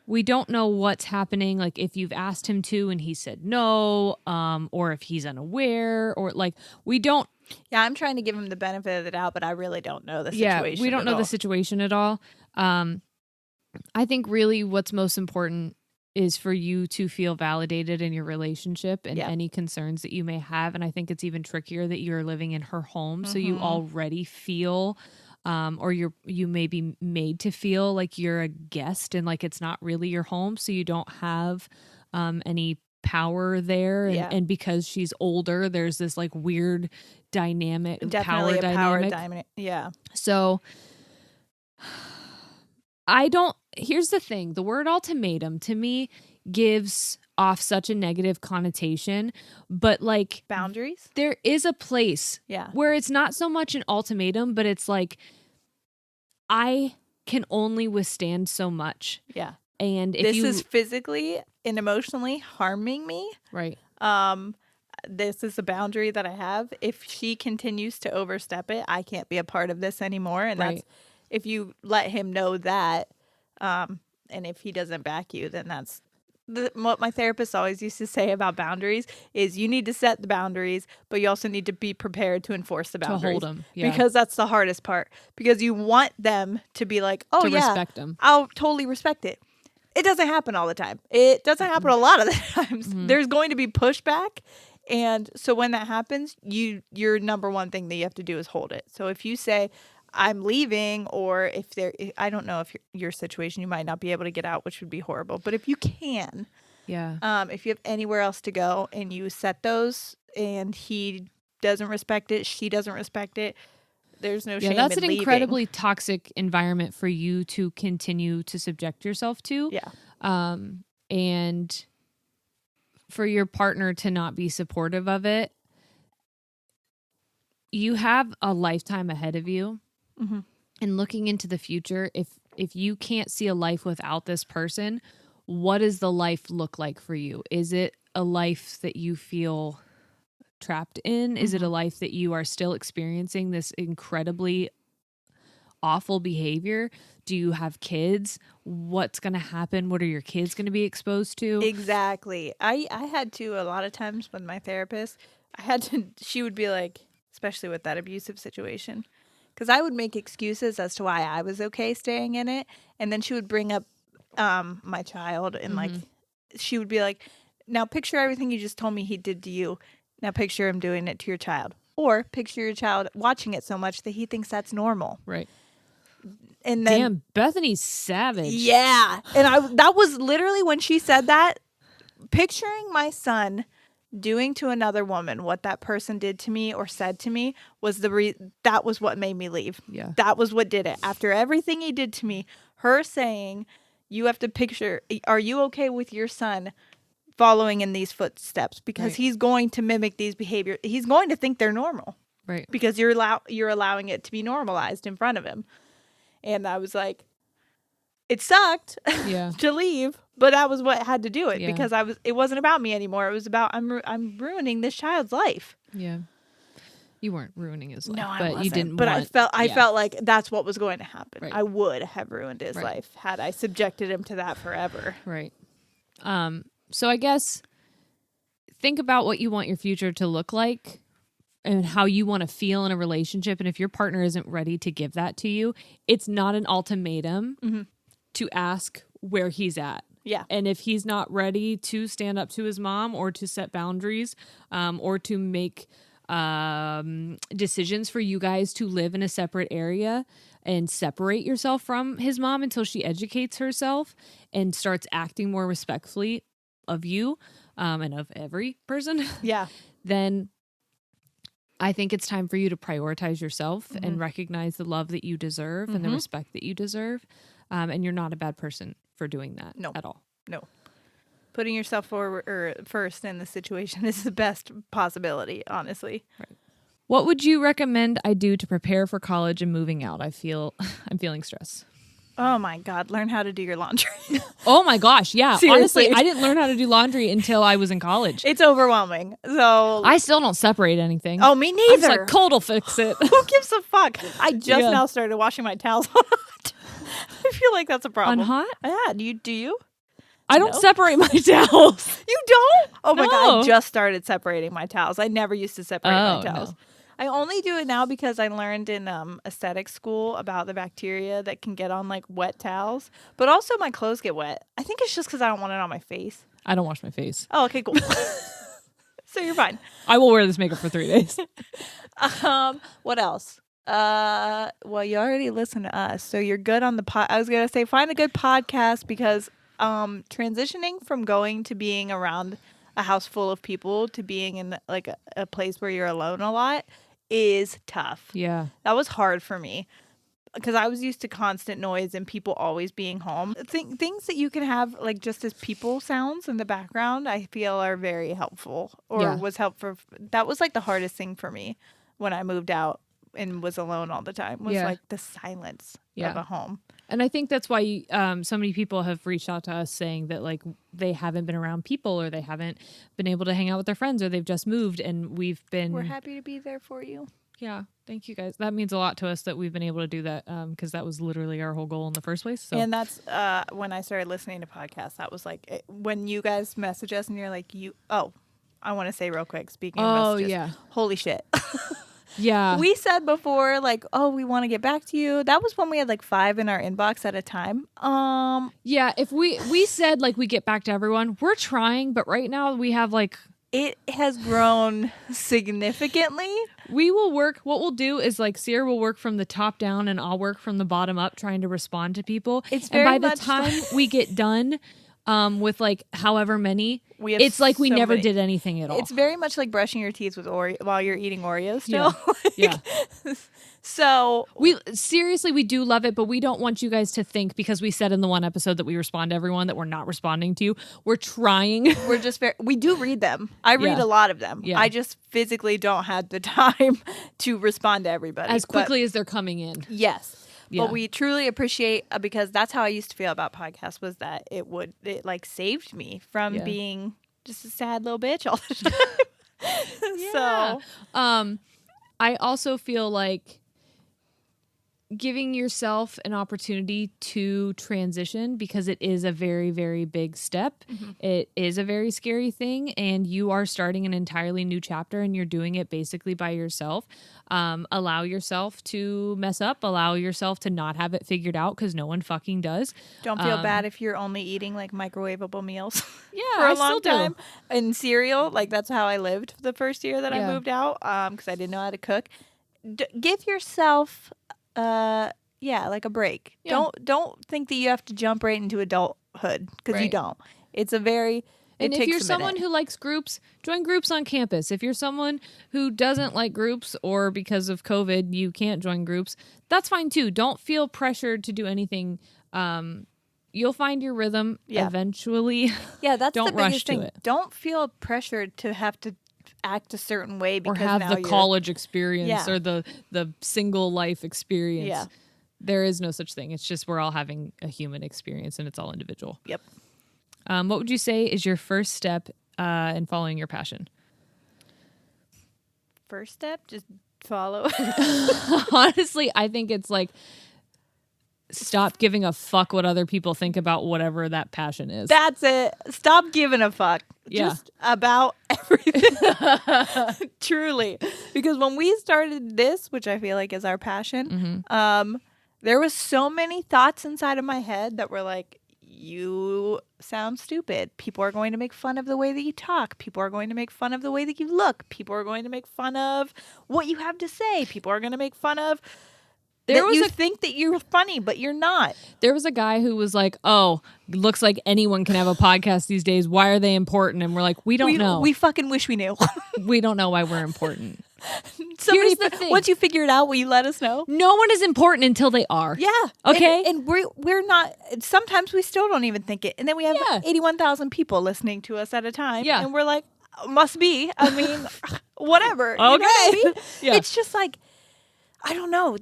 what's happening. Like if you've asked him to and he said no, or if he's unaware, or like we don't. Yeah, I'm trying to give him the benefit of the doubt, but I really don't know the situation. Yeah, we don't know the situation at all. I think really what's most important is for you to feel validated in your relationship and Yeah. any concerns that you may have. And I think it's even trickier that you're living in her home. So you already feel, or you may be made to feel like you're a guest and like it's not really your home. So you don't have any power there. And because she's older, there's this like weird dynamic, Definitely power dynamic. Yeah. So here's the thing. The word ultimatum to me gives off such a negative connotation, but like boundaries, there is a place where it's not so much an ultimatum, but it's like, I can only withstand so much. Yeah. And if this is physically and emotionally harming me. Right. This is a boundary that I have. If she continues to overstep it, I can't be a part of this anymore. And that's, if you let him know that, and if he doesn't back you, then that's what my therapist always used to say about boundaries is you need to set the boundaries, but you also need to be prepared to enforce the boundaries. To hold them. Yeah. Because that's the hardest part. Because you want them to be like, oh, yeah, respect them. I'll totally respect it. It doesn't happen all the time. It doesn't happen a lot of the times. There's going to be pushback. And so when that happens, your number one thing that you have to do is hold it. So if you say, I'm leaving, or I don't know if your situation, you might not be able to get out, which would be horrible. But if you can, if you have anywhere else to go and you set those and he doesn't respect it, she doesn't respect it, there's no shame in leaving. That's an incredibly toxic environment for you to continue to subject yourself to. Yeah. And for your partner to not be supportive of it. You have a lifetime ahead of you. Mm-hmm. And looking into the future, if you can't see a life without this person, what does the life look like for you? Is it a life that you feel trapped in? Is it a life that you are still experiencing this incredibly awful behavior? Do you have kids? What's going to happen? What are your kids going to be exposed to? Exactly. I had to, a lot of times with my therapist, she would be like, especially with that abusive situation, because I would make excuses as to why I was okay staying in it. And then she would bring up my child and like, she would be like, now picture everything you just told me he did to you. Now picture him doing it to your child. Or picture your child watching it so much that he thinks that's normal. Right. And then, damn, Bethany's savage. Yeah. And that was literally when she said that, picturing my son doing to another woman what that person did to me or said to me was that was what made me leave. Yeah. That was what did it. After everything he did to me, her saying, you have to picture, are you okay with your son following in these footsteps? Because he's going to mimic these behaviors. He's going to think they're normal. Right. Because you're allowing it to be normalized in front of him. And I was like, it sucked to leave, but that was what had to do it because it wasn't about me anymore. It was about I'm ruining this child's life. Yeah. You weren't ruining his life, no, I but wasn't. You didn't. But I felt like that's what was going to happen. Right. I would have ruined his life had I subjected him to that forever. Right. So I guess think about what you want your future to look like and how you want to feel in a relationship. And if your partner isn't ready to give that to you, it's not an ultimatum to ask where he's at. Yeah. And if he's not ready to stand up to his mom or to set boundaries or to make decisions for you guys to live in a separate area and separate yourself from his mom until she educates herself and starts acting more respectfully of you and of every person, then I think it's time for you to prioritize yourself and recognize the love that you deserve and the respect that you deserve. And you're not a bad person for doing that at all. No. Putting yourself forward or first in the situation is the best possibility, honestly. Right. What would you recommend I do to prepare for college and moving out? I'm feeling stress. Oh my God, learn how to do your laundry. Oh my gosh, yeah. Seriously. Honestly, I didn't learn how to do laundry until I was in college. It's overwhelming. So I still don't separate anything. Oh, me neither. I'm just like, Cold will fix it. Who gives a fuck? I just now started washing my towels on hot. I feel like that's a problem. On hot? Yeah, do you? I don't separate my towels. You don't? Oh my God, I just started separating my towels. I never used to separate my towels. No. I only do it now because I learned in aesthetic school about the bacteria that can get on like wet towels, but also my clothes get wet. I think it's just because I don't want it on my face. I don't wash my face. Oh, okay, cool. So you're fine. I will wear this makeup for 3 days. What else? Well, you already listened to us, so you're good on the pod. I was gonna say find a good podcast because transitioning from going to being around a house full of people to being in like a place where you're alone a lot is tough. Yeah, that was hard for me because I was used to constant noise and people always being home. Things that you can have like just as people sounds in the background, I feel are very helpful or was helpful. That was like the hardest thing for me when I moved out and was alone all the time was like the silence of a home. And I think that's why so many people have reached out to us saying that like they haven't been around people or they haven't been able to hang out with their friends or they've just moved, and we're happy to be there for you. Yeah, thank you guys. That means a lot to us that we've been able to do that because that was literally our whole goal in the first place. So. And that's when I started listening to podcasts. That was like when you guys message us and you're like, I want to say real quick, speaking of messages, holy shit. Yeah. We said before, like, we want to get back to you. That was when we had like 5 in our inbox at a time. Yeah, if we said like we get back to everyone, we're trying, but right now we have like... It has grown significantly. We will work. What we'll do is like Sierra will work from the top down and I'll work from the bottom up trying to respond to people. It's very and by the time we get done with like however many, it's like we so never many. Did anything at all. It's very much like brushing your teeth with while you're eating Oreos still. Yeah. So we do love it, but we don't want you guys to think because we said in the one episode that we respond to everyone that we're not responding to you. We're trying. We're just we do read them. I read a lot of them. Yeah. I just physically don't have the time to respond to everybody as quickly as they're coming in. Yes. Yeah. But we truly appreciate because that's how I used to feel about podcasts was that it like saved me from being just a sad little bitch all the time. So I also feel like giving yourself an opportunity to transition because it is a very, very big step. Mm-hmm. It is a very scary thing, and you are starting an entirely new chapter, and you're doing it basically by yourself. Allow yourself to mess up. Allow yourself to not have it figured out because no one fucking does. Don't feel bad if you're only eating like microwavable meals. Yeah, for a long time. And cereal, like that's how I lived the first year that I moved out because I didn't know how to cook. Give yourself like a break. Yeah. Don't think that you have to jump right into adulthood because you don't. It's a very and if you're someone who likes groups, join groups on campus. If you're someone who doesn't like groups or because of COVID you can't join groups, that's fine too. Don't feel pressured to do anything. You'll find your rhythm eventually. Yeah, that's don't the biggest rush thing. To it. Don't feel pressured to have to act a certain way because or have now the college experience or the single life experience. Yeah. There is no such thing. It's just we're all having a human experience and it's all individual. Yep. What would you say is your first step in following your passion? First step, just follow. Honestly, I think it's like stop giving a fuck what other people think about whatever that passion is. That's it. Stop giving a fuck. Yeah. Just about everything. Truly. Because when we started this, which I feel like is our passion, there was so many thoughts inside of my head that were like, you sound stupid. People are going to make fun of the way that you talk. People are going to make fun of the way that you look. People are going to make fun of what you have to say. People are going to make fun of you think that you're funny, but you're not. There was a guy who was like, oh, looks like anyone can have a podcast these days. Why are they important? And we're like, we don't know. We fucking wish we knew. We don't know why we're important. Here's the thing. Once you figure it out, will you let us know? No one is important until they are. Yeah. Okay? And we're not, sometimes we still don't even think it. And then we have 81,000 people listening to us at a time. Yeah. And we're like, must be. I mean, whatever. Okay. You know what I mean? Yeah. It's just like, I don't know.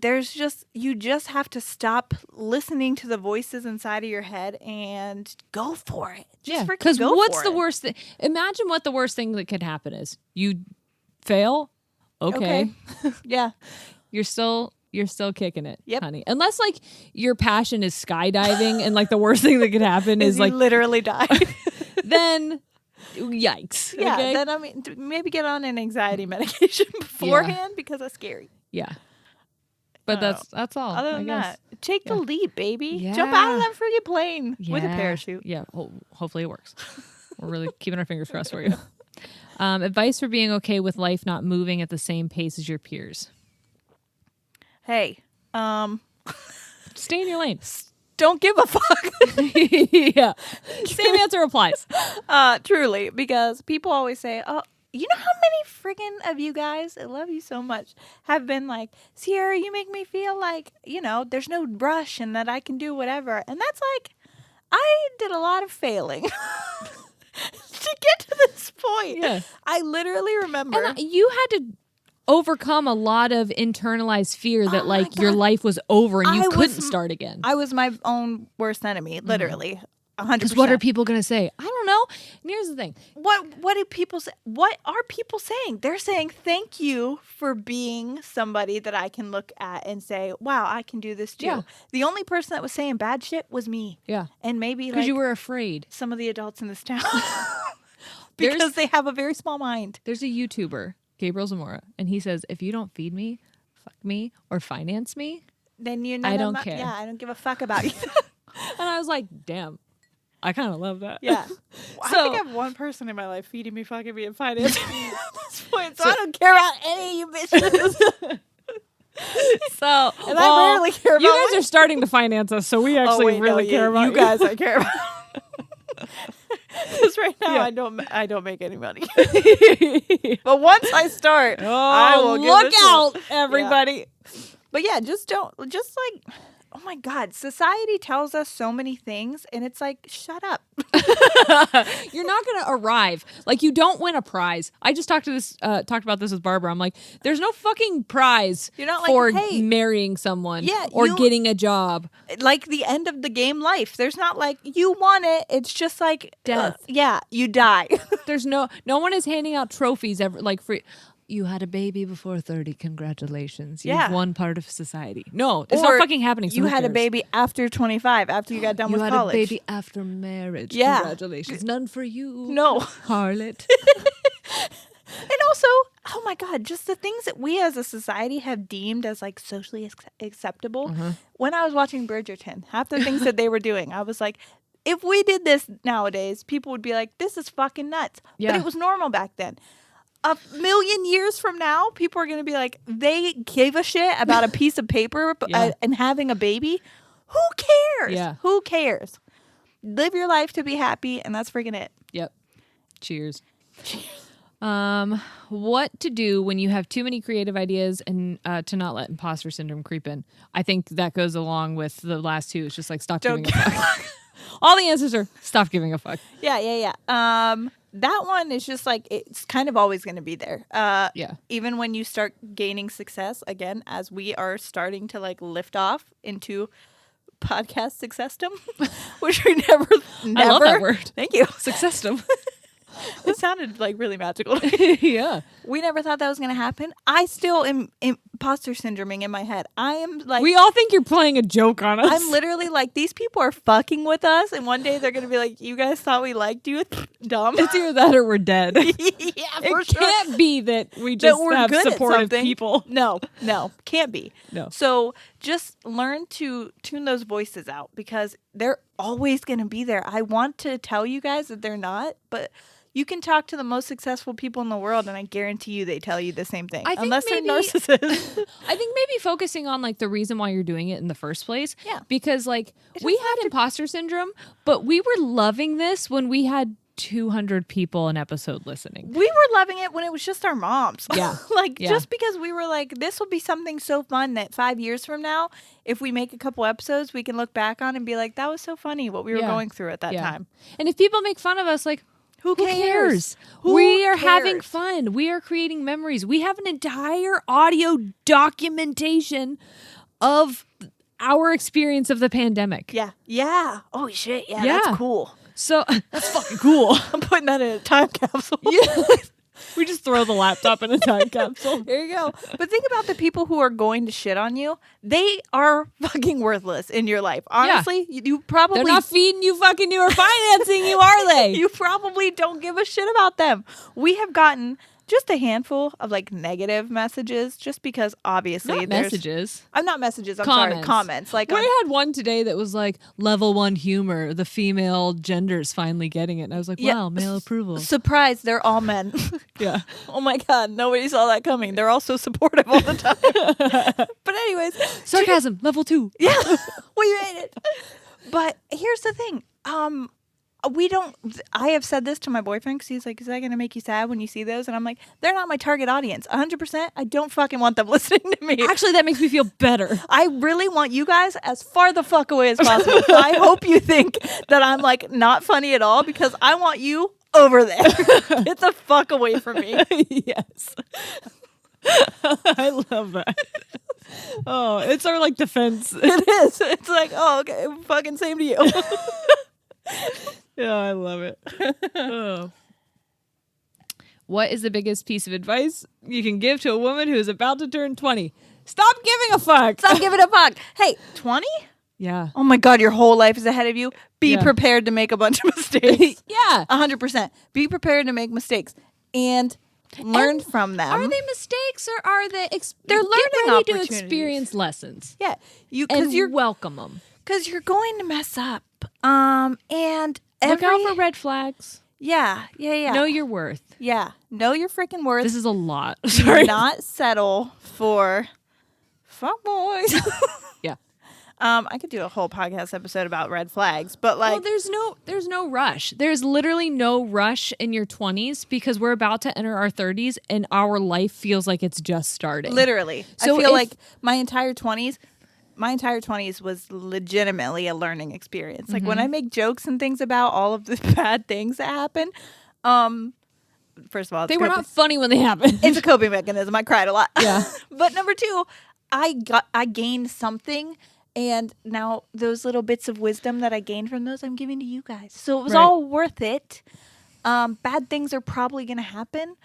You just have to stop listening to the voices inside of your head and go for it. Just because what's the worst thing? Imagine what the worst thing that could happen is. You fail. Okay. Yeah. You're still kicking it, yep. honey. Unless like your passion is skydiving and like the worst thing that could happen is like literally die. Then Yikes. Yeah, okay? then I mean, maybe get on an anxiety medication beforehand because that's scary. Yeah. But that's all. Other than that, take the leap, baby. Yeah. Jump out of that freaking plane with a parachute. Yeah. Hopefully it works. We're really keeping our fingers crossed for you. Advice for being okay with life not moving at the same pace as your peers. Hey, stay in your lane. Don't give a fuck. Yeah. Same answer applies. Truly, because people always say, oh, you know how many friggin' of you guys, I love you so much, have been like, Sierra, you make me feel like, there's no rush and that I can do whatever. And that's like, I did a lot of failing to get to this point. Yeah. I literally remember. And you had to overcome a lot of internalized fear that your life was over and you couldn't start again. I was my own worst enemy, literally. 100%. Because what are people going to say? I don't know. And here's the thing. What do people say? What are people saying? They're saying, thank you for being somebody that I can look at and say, wow, I can do this too. Yeah. The only person that was saying bad shit was me. Yeah. And maybe because you were afraid. Some of the adults in this town. Because they have a very small mind. There's a YouTuber, Gabriel Zamora, and he says, if you don't feed me, fuck me, or finance me, then I don't care. Yeah, I don't give a fuck about you. And I was like, damn. I kind of love that. Yeah. I think I have one person in my life feeding me, fucking me, and financing me at this point. So I don't care about any of you bitches. And I rarely care about you guys are starting to finance us, so we actually really care about you guys. I care about. Because right now I don't make any money. But once I start, I will look out, everybody. Yeah. But yeah, oh my God, society tells us so many things, and it's like, shut up. You're not going to arrive. Like, you don't win a prize. I just talked about this with Barbara. I'm like, there's no fucking prize for marrying someone or getting a job. Like the end of the game life. There's not like, you won it. It's just like death. You die. There's no one is handing out trophies ever, like free. You had a baby before 30. Congratulations. You've won part of society. No, it's not fucking happening. So you had a baby after 25, after you got done with college. You had a baby after marriage. Yeah. Congratulations. None for you. No. Harlot. And also, oh my God, just the things that we as a society have deemed as like socially acceptable. Mm-hmm. When I was watching Bridgerton, half the things that they were doing, I was like, if we did this nowadays, people would be like, this is fucking nuts. Yeah. But it was normal back then. 1,000,000 years from now, people are going to be like, they gave a shit about a piece of paper and having a baby. Who cares? Yeah. Who cares? Live your life to be happy, and that's freaking it. Yep. Cheers. What to do when you have too many creative ideas and to not let imposter syndrome creep in? I think that goes along with the last two. It's just like, stop giving a fuck. All the answers are stop giving a fuck. Yeah. That one is just like, it's kind of always going to be there. Even when you start gaining success, again, as we are starting to like lift off into podcast successdom, which we never. I love that word. Thank you. Successdom. It sounded like really magical. Yeah. We never thought that was going to happen. I still am imposter syndroming in my head. I am like. We all think you're playing a joke on us. I'm literally like, these people are fucking with us. And one day they're going to be like, you guys thought we liked you? Dumb. It's either that or we're dead. Yeah, it can't be that we just have supportive people. No, can't be. No. So just learn to tune those voices out because they're always going to be there. I want to tell you guys that they're not, but you can talk to the most successful people in the world, and I guarantee you they tell you the same thing. Unless they're narcissists. I think maybe focusing on like the reason why you're doing it in the first place. Yeah. Because like we had imposter syndrome, but we were loving this when we had 200 people an episode listening. We were loving it when it was just our moms. Yeah. Just because we were like, this will be something so fun that 5 years from now, if we make a couple episodes, we can look back on and be like, that was so funny what we were going through at that time. And if people make fun of us, like, who cares? We are having fun. We are creating memories. We have an entire audio documentation of our experience of the pandemic. Yeah. Oh, shit. Yeah, that's cool. So that's fucking cool. I'm putting that in a time capsule. Yeah. We just throw the laptop in a time capsule. There you go. But think about the people who are going to shit on you. They are fucking worthless in your life. Honestly, you probably... They're not feeding you fucking you or financing you, are they? You probably don't give a shit about them. We have gotten just a handful of like negative messages just because obviously not messages. I'm not messages. I'm comments. sorry. Comments. Like I had one today that was like level 1 humor. The female gender's finally getting it. And I was like, wow, male approval. Surprise. They're all men. Yeah. Oh my God. Nobody saw that coming. They're all so supportive all the time. But anyways. Sarcasm. Level 2. Yeah. We made it. But here's the thing. I have said this to my boyfriend because he's like, is that going to make you sad when you see those? And I'm like, they're not my target audience. 100%. I don't fucking want them listening to me. Actually, that makes me feel better. I really want you guys as far the fuck away as possible. I hope you think that I'm like not funny at all because I want you over there. Get the fuck away from me. Yes. I love that. Oh, it's our like defense. It is. It's like, oh, okay, fucking same to you. Yeah, I love it. Oh. What is the biggest piece of advice you can give to a woman who is about to turn 20? Stop giving a fuck. Stop giving a fuck. Hey, 20? Yeah. Oh my God, your whole life is ahead of you. Be prepared to make a bunch of mistakes. Yeah. 100%. Be prepared to make mistakes and learn from them. Are they mistakes or are they... They're learning opportunities. To experience lessons. Yeah. Because you're welcome them. Because you're going to mess up. And look out for red flags. Yeah. Know your worth. Yeah. Know your freaking worth. This is a lot. Sorry. Do not settle for fuckboys. Yeah. I could do a whole podcast episode about red flags, but like, well, there's no rush. There's literally no rush in your 20s because we're about to enter our 30s and our life feels like it's just starting. Literally. So I feel like my entire 20s was legitimately a learning experience. Like when I make jokes and things about all of the bad things that happen, first of all, they were not funny when they happened. It's a coping mechanism. I cried a lot. Yeah. But number 2, I gained something, and now those little bits of wisdom that I gained from those, I'm giving to you guys. So it was all worth it. Bad things are probably going to happen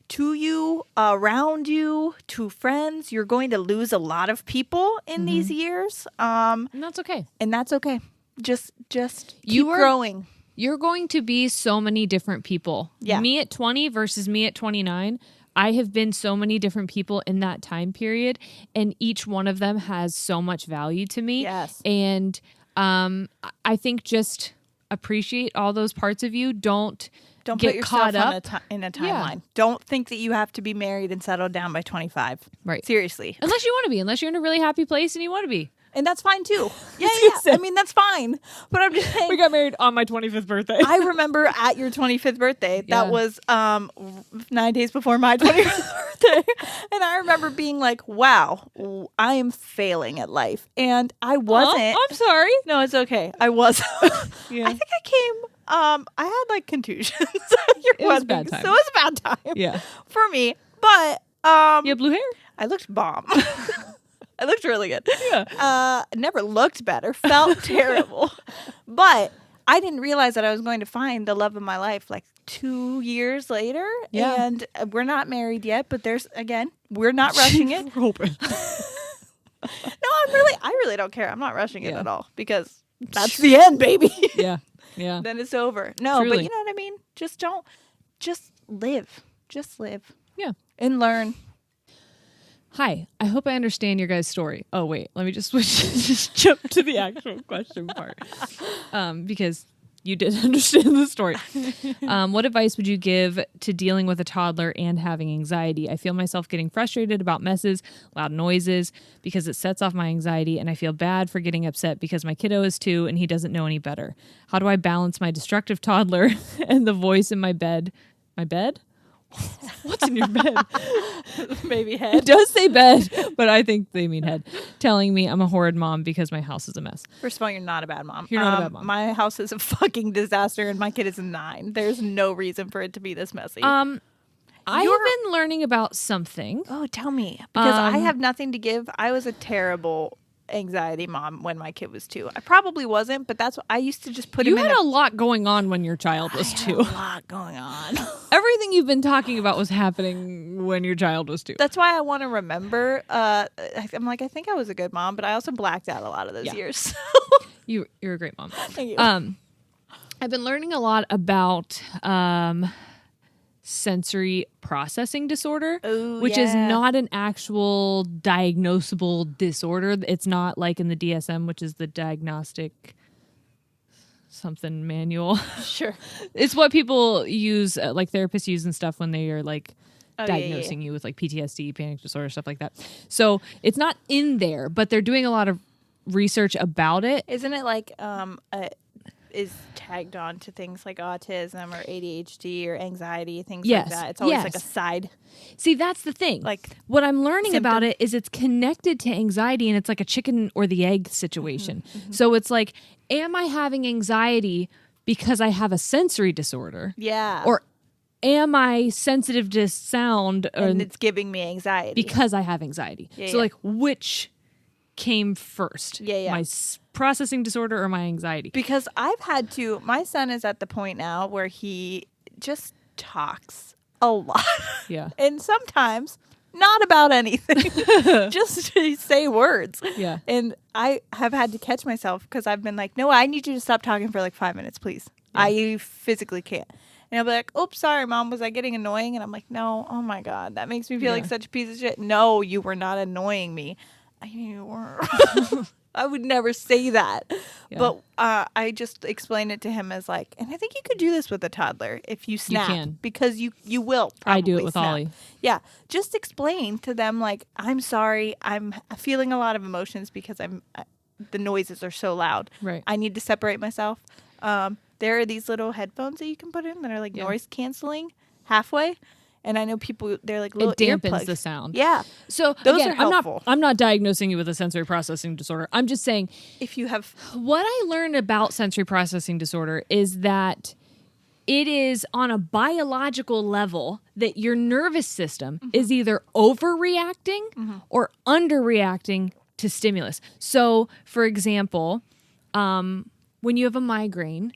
to you, around you, to friends. You're going to lose a lot of people in these years. And that's okay. Just keep growing. You're going to be so many different people. Yeah. Me at 20 versus me at 29. I have been so many different people in that time period, and each one of them has so much value to me. Yes. And I think just appreciate all those parts of you. Don't put get yourself caught up in a timeline. Don't think that you have to be married and settled down by 25. Right. Seriously. Unless you want to be. Unless you're in a really happy place and you want to be. And that's fine too. Yeah. I mean, that's fine. But I'm just saying. We got married on my 25th birthday. I remember at your 25th birthday, that was 9 days before my 25th birthday. And I remember being like, wow, I am failing at life. And I wasn't. I'm sorry. No, it's okay. I wasn't. Yeah. I think I came. I had like contusions. It was a bad time. So it was a bad time. Yeah. For me. But you have blue hair? I looked bomb. I looked really good. Yeah. Never looked better. Felt terrible. But I didn't realize that I was going to find the love of my life like 2 years later. Yeah. And we're not married yet, but we're not rushing it. We're hoping. No, I really don't care. I'm not rushing it at all because that's the end, baby. Yeah. Yeah. Then it's over. No, Truly. but you know what I mean? Just live. Just live. Yeah. And learn. Hi, I hope I understand your guys' story. Oh, wait, let me just switch, just jump to the actual question part. Because you did understand the story. What advice would you give to dealing with a toddler and having anxiety? I feel myself getting frustrated about messes, loud noises, because it sets off my anxiety, and I feel bad for getting upset because my kiddo is 2 and he doesn't know any better. How do I balance my destructive toddler and the voice in my bed? My bed? What's in your bed? Maybe head. It does say bed, but I think they mean head. Telling me I'm a horrid mom because my house is a mess. First of all, you're not a bad mom. You're not a bad mom. My house is a fucking disaster and my kid is 9. There's no reason for it to be this messy. I have been learning about something. Oh, tell me. Because I have nothing to give. I was a terrible anxiety mom when my kid was 2. I probably wasn't, but that's what I used to just put him in. You had a lot going on when your child was 2. A lot going on. Everything you've been talking about was happening when your child was 2. That's why I want to remember. I'm like, I think I was a good mom, but I also blacked out a lot of those years. You're a great mom. Thank you. I've been learning a lot about sensory processing disorder, which is not an actual diagnosable disorder. It's not like in the DSM, which is the diagnostic something manual. Sure. It's what people use, like therapists use and stuff when they are like diagnosing you with like PTSD, panic disorder, stuff like that. So it's not in there, but they're doing a lot of research about it. Isn't it like is tagged on to things like autism or ADHD or anxiety, things like that? It's always like a side. See, that's the thing. Like what I'm learning about it is it's connected to anxiety, and it's like a chicken or the egg situation. Mm-hmm. So it's like, am I having anxiety because I have a sensory disorder? Yeah. Or am I sensitive to sound and it's giving me anxiety because I have anxiety? So like which came first? My processing disorder or my anxiety? Because I've had to, my son is at the point now where he just talks a lot. Yeah. And sometimes not about anything, just to say words. Yeah. And I have had to catch myself because I've been like, no, I need you to stop talking for like 5 minutes, please. Yeah. I physically can't. And I'll be like, oops, sorry, Mom, was I getting annoying? And I'm like, no, oh my God, that makes me feel like such a piece of shit. No, you were not annoying me. You were. I would never say that. Yeah. But I just explained it to him as like, and I think you could do this with a toddler if you snap. You can. Because you will I do it with snap. Ollie. Yeah. Just explain to them like, I'm sorry. I'm feeling a lot of emotions because the noises are so loud. Right. I need to separate myself. There are these little headphones that you can put in that are like noise canceling halfway. And I know people, they're like little earplugs. It dampens earplugs. The sound. Yeah. So those again, are helpful. I'm not diagnosing you with a sensory processing disorder. I'm just saying, if you have, what I learned about sensory processing disorder is that it is on a biological level that your nervous system is either overreacting or underreacting to stimulus. So, for example, when you have a migraine,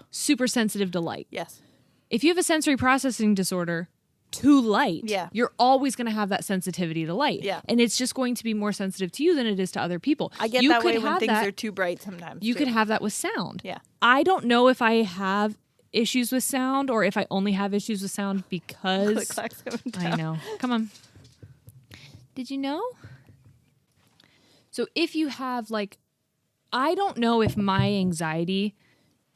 super sensitive to light. Yes. If you have a sensory processing disorder to light, you're always going to have that sensitivity to light. Yeah. And it's just going to be more sensitive to you than it is to other people. I get that way when things are too bright sometimes. You could have that with sound. Yeah. I don't know if I have issues with sound or if I only have issues with sound because... Click-clack's coming down. I know. Come on. Did you know? So if you have like... I don't know if my anxiety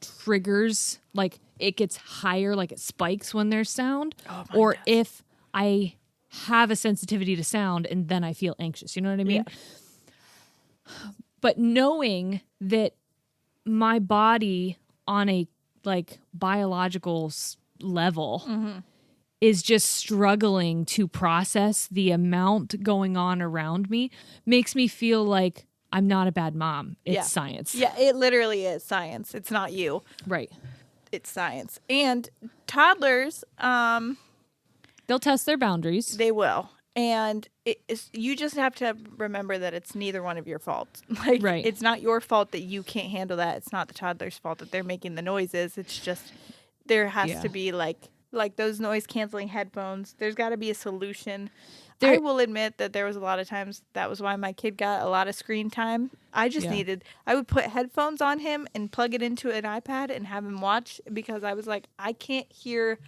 triggers like... it gets higher, like it spikes when there's sound, or if I have a sensitivity to sound and then I feel anxious. You know what I mean? Yeah. But knowing that my body on a like biological level is just struggling to process the amount going on around me makes me feel like I'm not a bad mom. It's science. Yeah, it literally is science. It's not you. Right. It's science. And toddlers, they'll test their boundaries. They will. And you just have to remember that it's neither one of your faults. Like, right. It's not your fault that you can't handle that. It's not the toddler's fault that they're making the noises. It's just there has to be like those noise canceling headphones. There's got to be a solution. I will admit that there was a lot of times that was why my kid got a lot of screen time. I just I would put headphones on him and plug it into an iPad and have him watch because I was like, I can't hear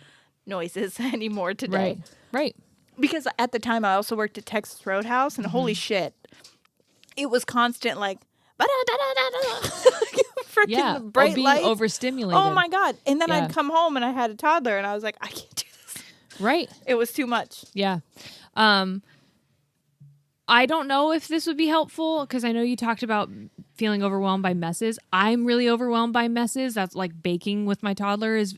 noises anymore today. Right. Because at the time I also worked at Texas Roadhouse and holy shit, it was constant like, freaking bright being lights. Overstimulated. Oh my God. And then I'd come home and I had a toddler and I was like, I can't do this. Right. It was too much. Yeah. I don't know if this would be helpful because I know you talked about feeling overwhelmed by messes. I'm really overwhelmed by messes. That's like baking with my toddler is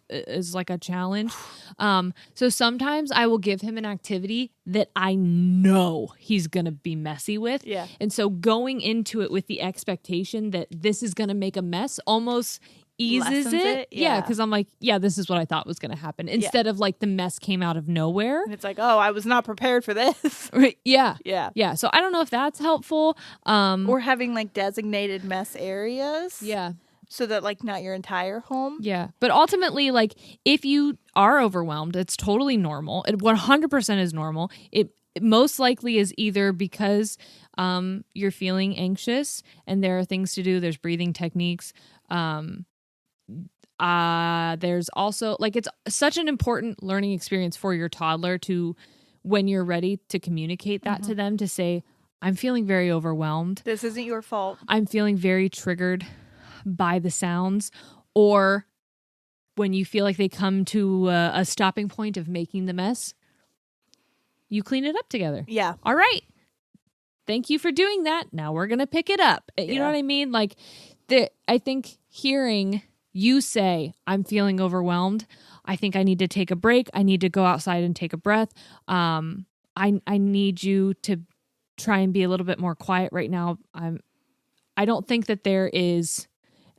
like a challenge. So sometimes I will give him an activity that I know he's going to be messy with. Yeah. And so going into it with the expectation that this is going to make a mess almost eases it. Yeah, because I'm like, yeah, this is what I thought was going to happen. Instead of like the mess came out of nowhere. And it's like, oh, I was not prepared for this. Yeah. Yeah. Yeah. So I don't know if that's helpful. Or having like designated mess areas. Yeah. So that like not your entire home. Yeah. But ultimately, like if you are overwhelmed, it's totally normal. It 100% is normal. It most likely is either because you're feeling anxious and there are things to do. There's breathing techniques. There's also like it's such an important learning experience for your toddler to when you're ready to communicate that to them, to say, I'm feeling very overwhelmed. This isn't your fault. I'm feeling very triggered by the sounds. Or when you feel like they come to a stopping point of making the mess, you clean it up together. Yeah. All right. Thank you for doing that. Now we're going to pick it up. You know what I mean? Like, I think hearing you say, I'm feeling overwhelmed. I think I need to take a break. I need to go outside and take a breath. I need you to try and be a little bit more quiet right now. I don't think that there is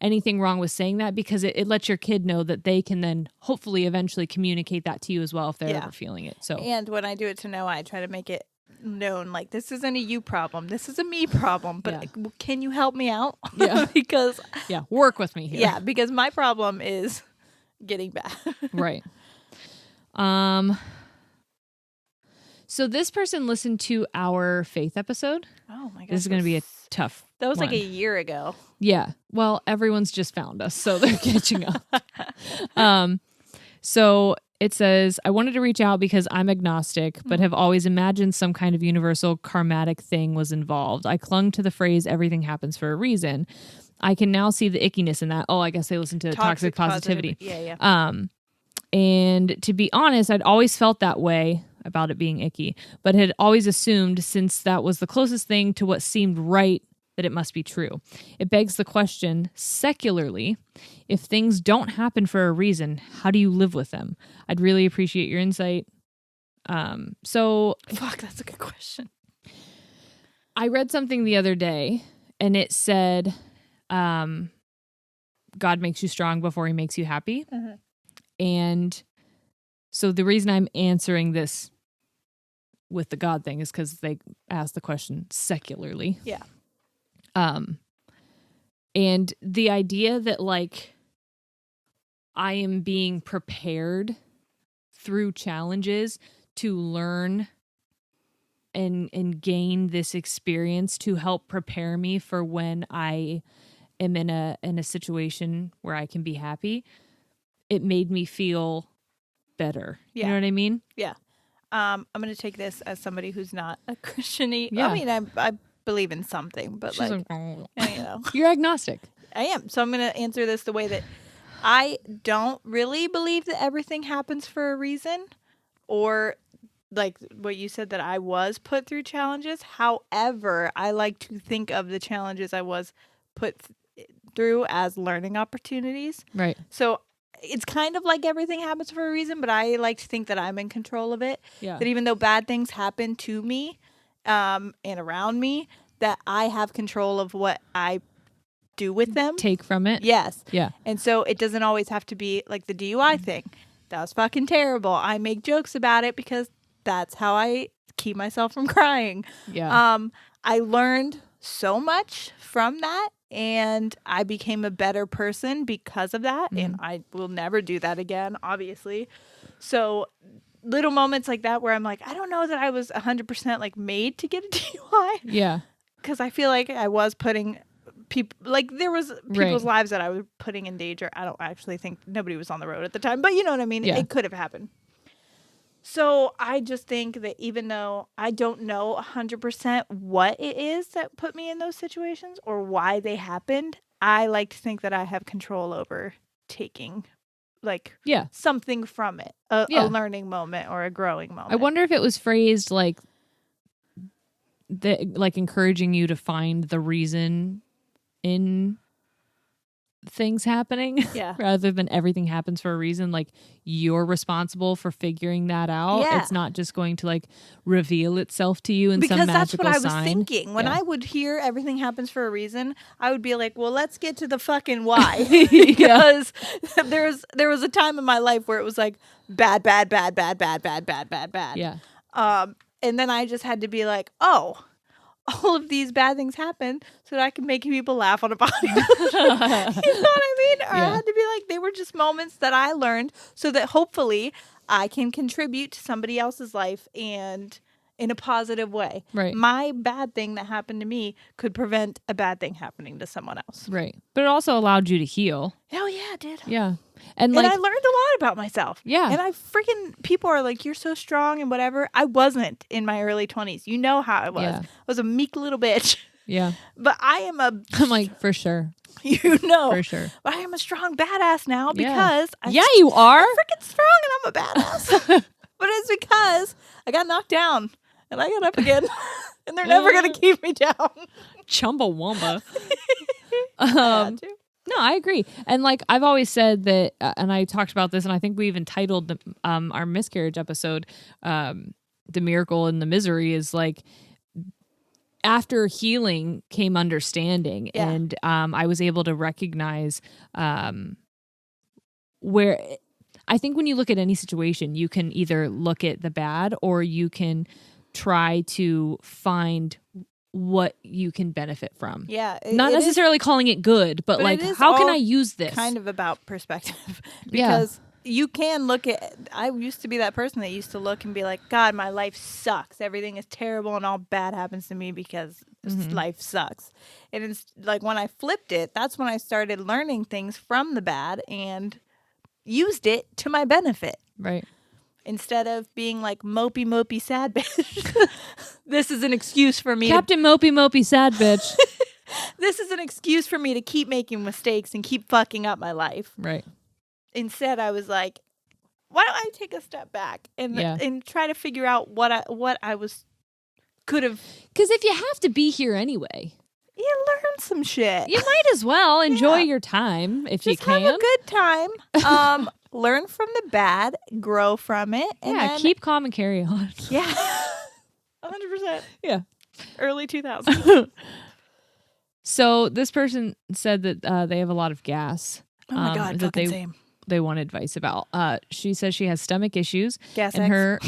anything wrong with saying that, because it lets your kid know that they can then hopefully eventually communicate that to you as well if they're ever feeling it. So, and when I do it to Noah, I try to make it known, like, this isn't a you problem, this is a me problem, but can you help me out? Yeah. Because work with me here. Yeah, because my problem is getting bad. Right. So this person listened to our faith episode. Oh my gosh. This is going to be a tough That was one. like a year ago. Yeah. Well, everyone's just found us, so they're catching up. So it says, I wanted to reach out because I'm agnostic, but have always imagined some kind of universal karmatic thing was involved. I clung to the phrase, everything happens for a reason. I can now see the ickiness in that. Oh, I guess they listen to toxic positivity. Yeah. And to be honest, I'd always felt that way about it being icky, but had always assumed, since that was the closest thing to what seemed right, that it must be true. It begs the question, secularly, if things don't happen for a reason, how do you live with them? I'd really appreciate your insight. That's a good question. I read something the other day, and it said, God makes you strong before he makes you happy. Mm-hmm. And so the reason I'm answering this with the God thing is because they asked the question secularly. Yeah. And the idea that like I am being prepared through challenges to learn and gain this experience to help prepare me for when I am in a situation where I can be happy, it made me feel better. Yeah. You know what I mean? Yeah. I'm going to take this as somebody who's not a Christian-y. Yeah. I mean, I believe in something, but She's like, you're agnostic. I am. So I'm going to answer this the way that I don't really believe that everything happens for a reason, or like what you said, that I was put through challenges. However, I like to think of the challenges I was put through as learning opportunities. Right. So it's kind of like everything happens for a reason, but I like to think that I'm in control of it. Yeah. That even though bad things happen to me and around me, that I have control of what I do with them. Take from it. Yes. Yeah. And so it doesn't always have to be like the DUI thing. That was fucking terrible. I make jokes about it because that's how I keep myself from crying. Yeah. I learned so much from that, and I became a better person because of that. And I will never do that again, obviously. So little moments like that where I'm like, I don't know that I was 100% like made to get a DUI. Yeah. Because I feel like I was putting people, like there was people's lives that I was putting in danger. I don't actually think nobody was on the road at the time, but you know what I mean? Yeah. It could have happened. So I just think that even though I don't know 100% what it is that put me in those situations or why they happened, I like to think that I have control over taking like something from it, a learning moment or a growing moment. I wonder if it was phrased like encouraging you to find the reason in things happening rather than everything happens for a reason. Like, you're responsible for figuring that out. Yeah. It's not just going to like reveal itself to you in because some magical that's what sign. I was thinking. When I would hear everything happens for a reason, I would be like, well, let's get to the fucking why. Because there was a time in my life where it was like bad. Yeah. And then I just had to be like, oh, all of these bad things happen so that I can make people laugh on a podcast. You know what I mean? Or I had to be like, they were just moments that I learned so that hopefully I can contribute to somebody else's life and in a positive way. Right. My bad thing that happened to me could prevent a bad thing happening to someone else. Right. But it also allowed you to heal. Oh, yeah, it did. Yeah. And I learned a lot about myself. Yeah. And people are like, you're so strong and whatever. I wasn't in my early 20s. You know how I was. Yeah. I was a meek little bitch. Yeah. But I'm like, for sure. You know. For sure. But I am a strong badass now because you are. I'm freaking strong and I'm a badass. But it's because I got knocked down and I got up again. And they're never going to keep me down. Chumbawamba. No, I agree. And like I've always said that, and I talked about this, and I think we even titled our miscarriage episode, "The Miracle and the Misery," is like after healing came understanding, and I was able to recognize where I think when you look at any situation, you can either look at the bad or you can try to find what you can benefit from. Yeah. Not necessarily calling it good, but like, how can I use this? Kind of about perspective. Because you can look at, I used to be that person that used to look and be like, God, my life sucks. Everything is terrible and all bad happens to me because life sucks. And it's like when I flipped it, that's when I started learning things from the bad and used it to my benefit. Right. Instead of being like mopey sad bitch. This is an excuse for me. Captain Mopey sad bitch. This is an excuse for me to keep making mistakes and keep fucking up my life. Right. Instead, I was like, why don't I take a step back and try to figure out what I could have. Because if you have to be here anyway, you learn some shit. You might as well enjoy your time if you can. Have a good time. Learn from the bad, grow from it. And then, keep calm and carry on. Yeah. 100%. Yeah. Early 2000s. So this person said that they have a lot of gas. Oh my God, that same. They want advice about. She says she has stomach issues. Gas and X. her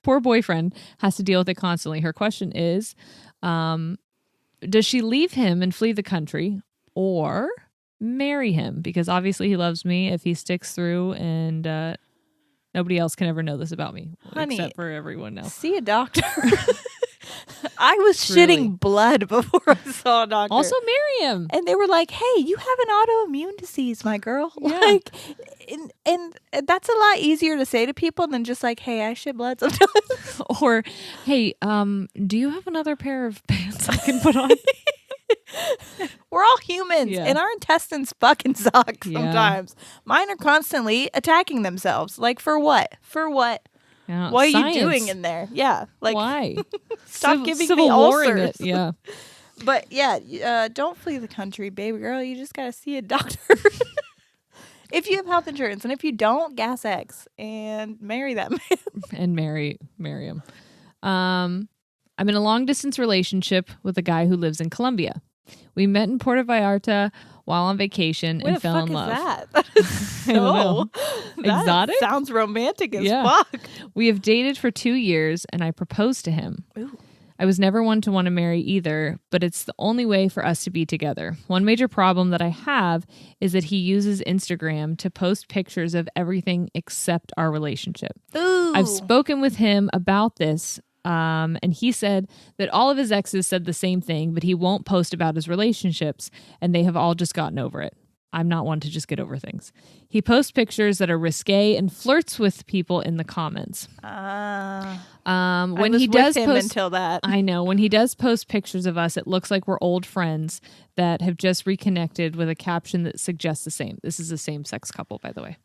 poor boyfriend has to deal with it constantly. Her question is, does she leave him and flee the country or marry him? Because obviously he loves me if he sticks through, and nobody else can ever know this about me. Honey, except for everyone else. See a doctor. I was shitting blood before I saw a doctor. Also marry him. And they were like, hey, you have an autoimmune disease, my girl. Yeah. Like, and that's a lot easier to say to people than just like, hey, I shit blood sometimes. Or, hey, do you have another pair of pants I can put on? We're all humans, and our intestines fucking suck sometimes. Mine are constantly attacking themselves. Like, for what? For what? Yeah, what are science. you doing in there? Yeah. Like, why? Stop giving me ulcers. It. Yeah. But don't flee the country, baby girl. You just got to see a doctor. If you have health insurance, and if you don't, gas X and marry that man. And marry him. I'm in a long distance relationship with a guy who lives in Colombia. We met in Puerto Vallarta while on vacation and fell in love. That is so exotic. That sounds romantic as fuck. We have dated for 2 years and I proposed to him. Ooh. I was never one to want to marry either, but it's the only way for us to be together. One major problem that I have is that he uses Instagram to post pictures of everything except our relationship. Ooh. I've spoken with him about this, and he said that all of his exes said the same thing, but he won't post about his relationships, and they have all just gotten over it. I'm not one to just get over things. He posts pictures that are risque and flirts with people in the comments. When he does post, until that. I know. When he does post pictures of us, it looks like we're old friends that have just reconnected with a caption that suggests the same. This is a same-sex couple, by the way.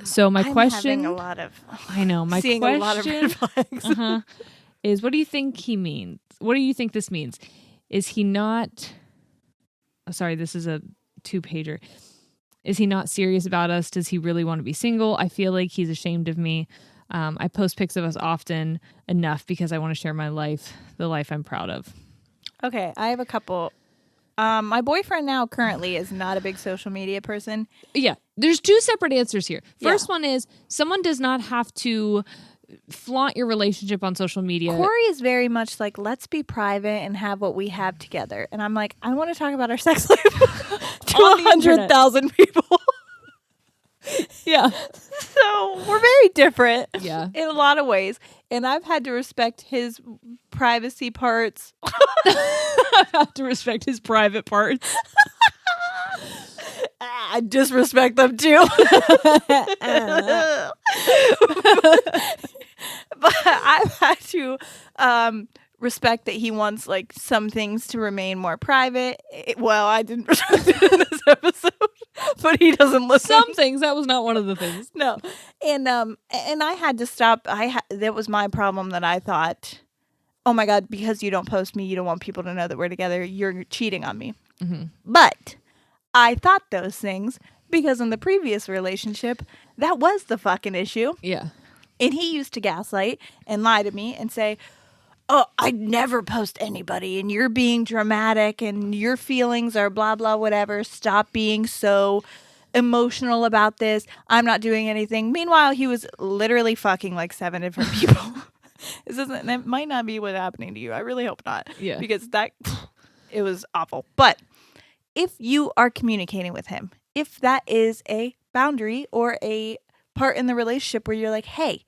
So my question, having a lot of, I know. My seeing question, a lot of red flags. Is what do you think he means? What do you think this means? Is he not? Sorry, this is a 2-pager. Is he not serious about us? Does he really want to be single? I feel like he's ashamed of me. I post pics of us often enough because I want to share my life, the life I'm proud of. Okay, I have a couple. My boyfriend now currently is not a big social media person. Yeah, there's 2 separate answers here. First one is someone does not have to flaunt your relationship on social media. Corey is very much like, let's be private and have what we have together. And I'm like, I want to talk about our sex life to 100,000 people. Yeah. So we're very different in a lot of ways. And I've had to respect his privacy parts. I've had to respect his private parts. I disrespect them too. But I've had to respect that he wants like some things to remain more private. Well, I didn't respect it in this episode, but he doesn't listen. Some things. That was not one of the things. No. And I had to stop. That was my problem, that I thought, oh my God, because you don't post me, you don't want people to know that we're together, you're cheating on me. Mm-hmm. But I thought those things because in the previous relationship, that was the fucking issue. Yeah. And he used to gaslight and lie to me and say, oh, I'd never post anybody and you're being dramatic and your feelings are blah, blah, whatever. Stop being so emotional about this. I'm not doing anything. Meanwhile, he was literally fucking like 7 different people. That might not be what's happening to you. I really hope not. Yeah. Because it was awful. But if you are communicating with him, if that is a boundary or a part in the relationship where you're like, hey,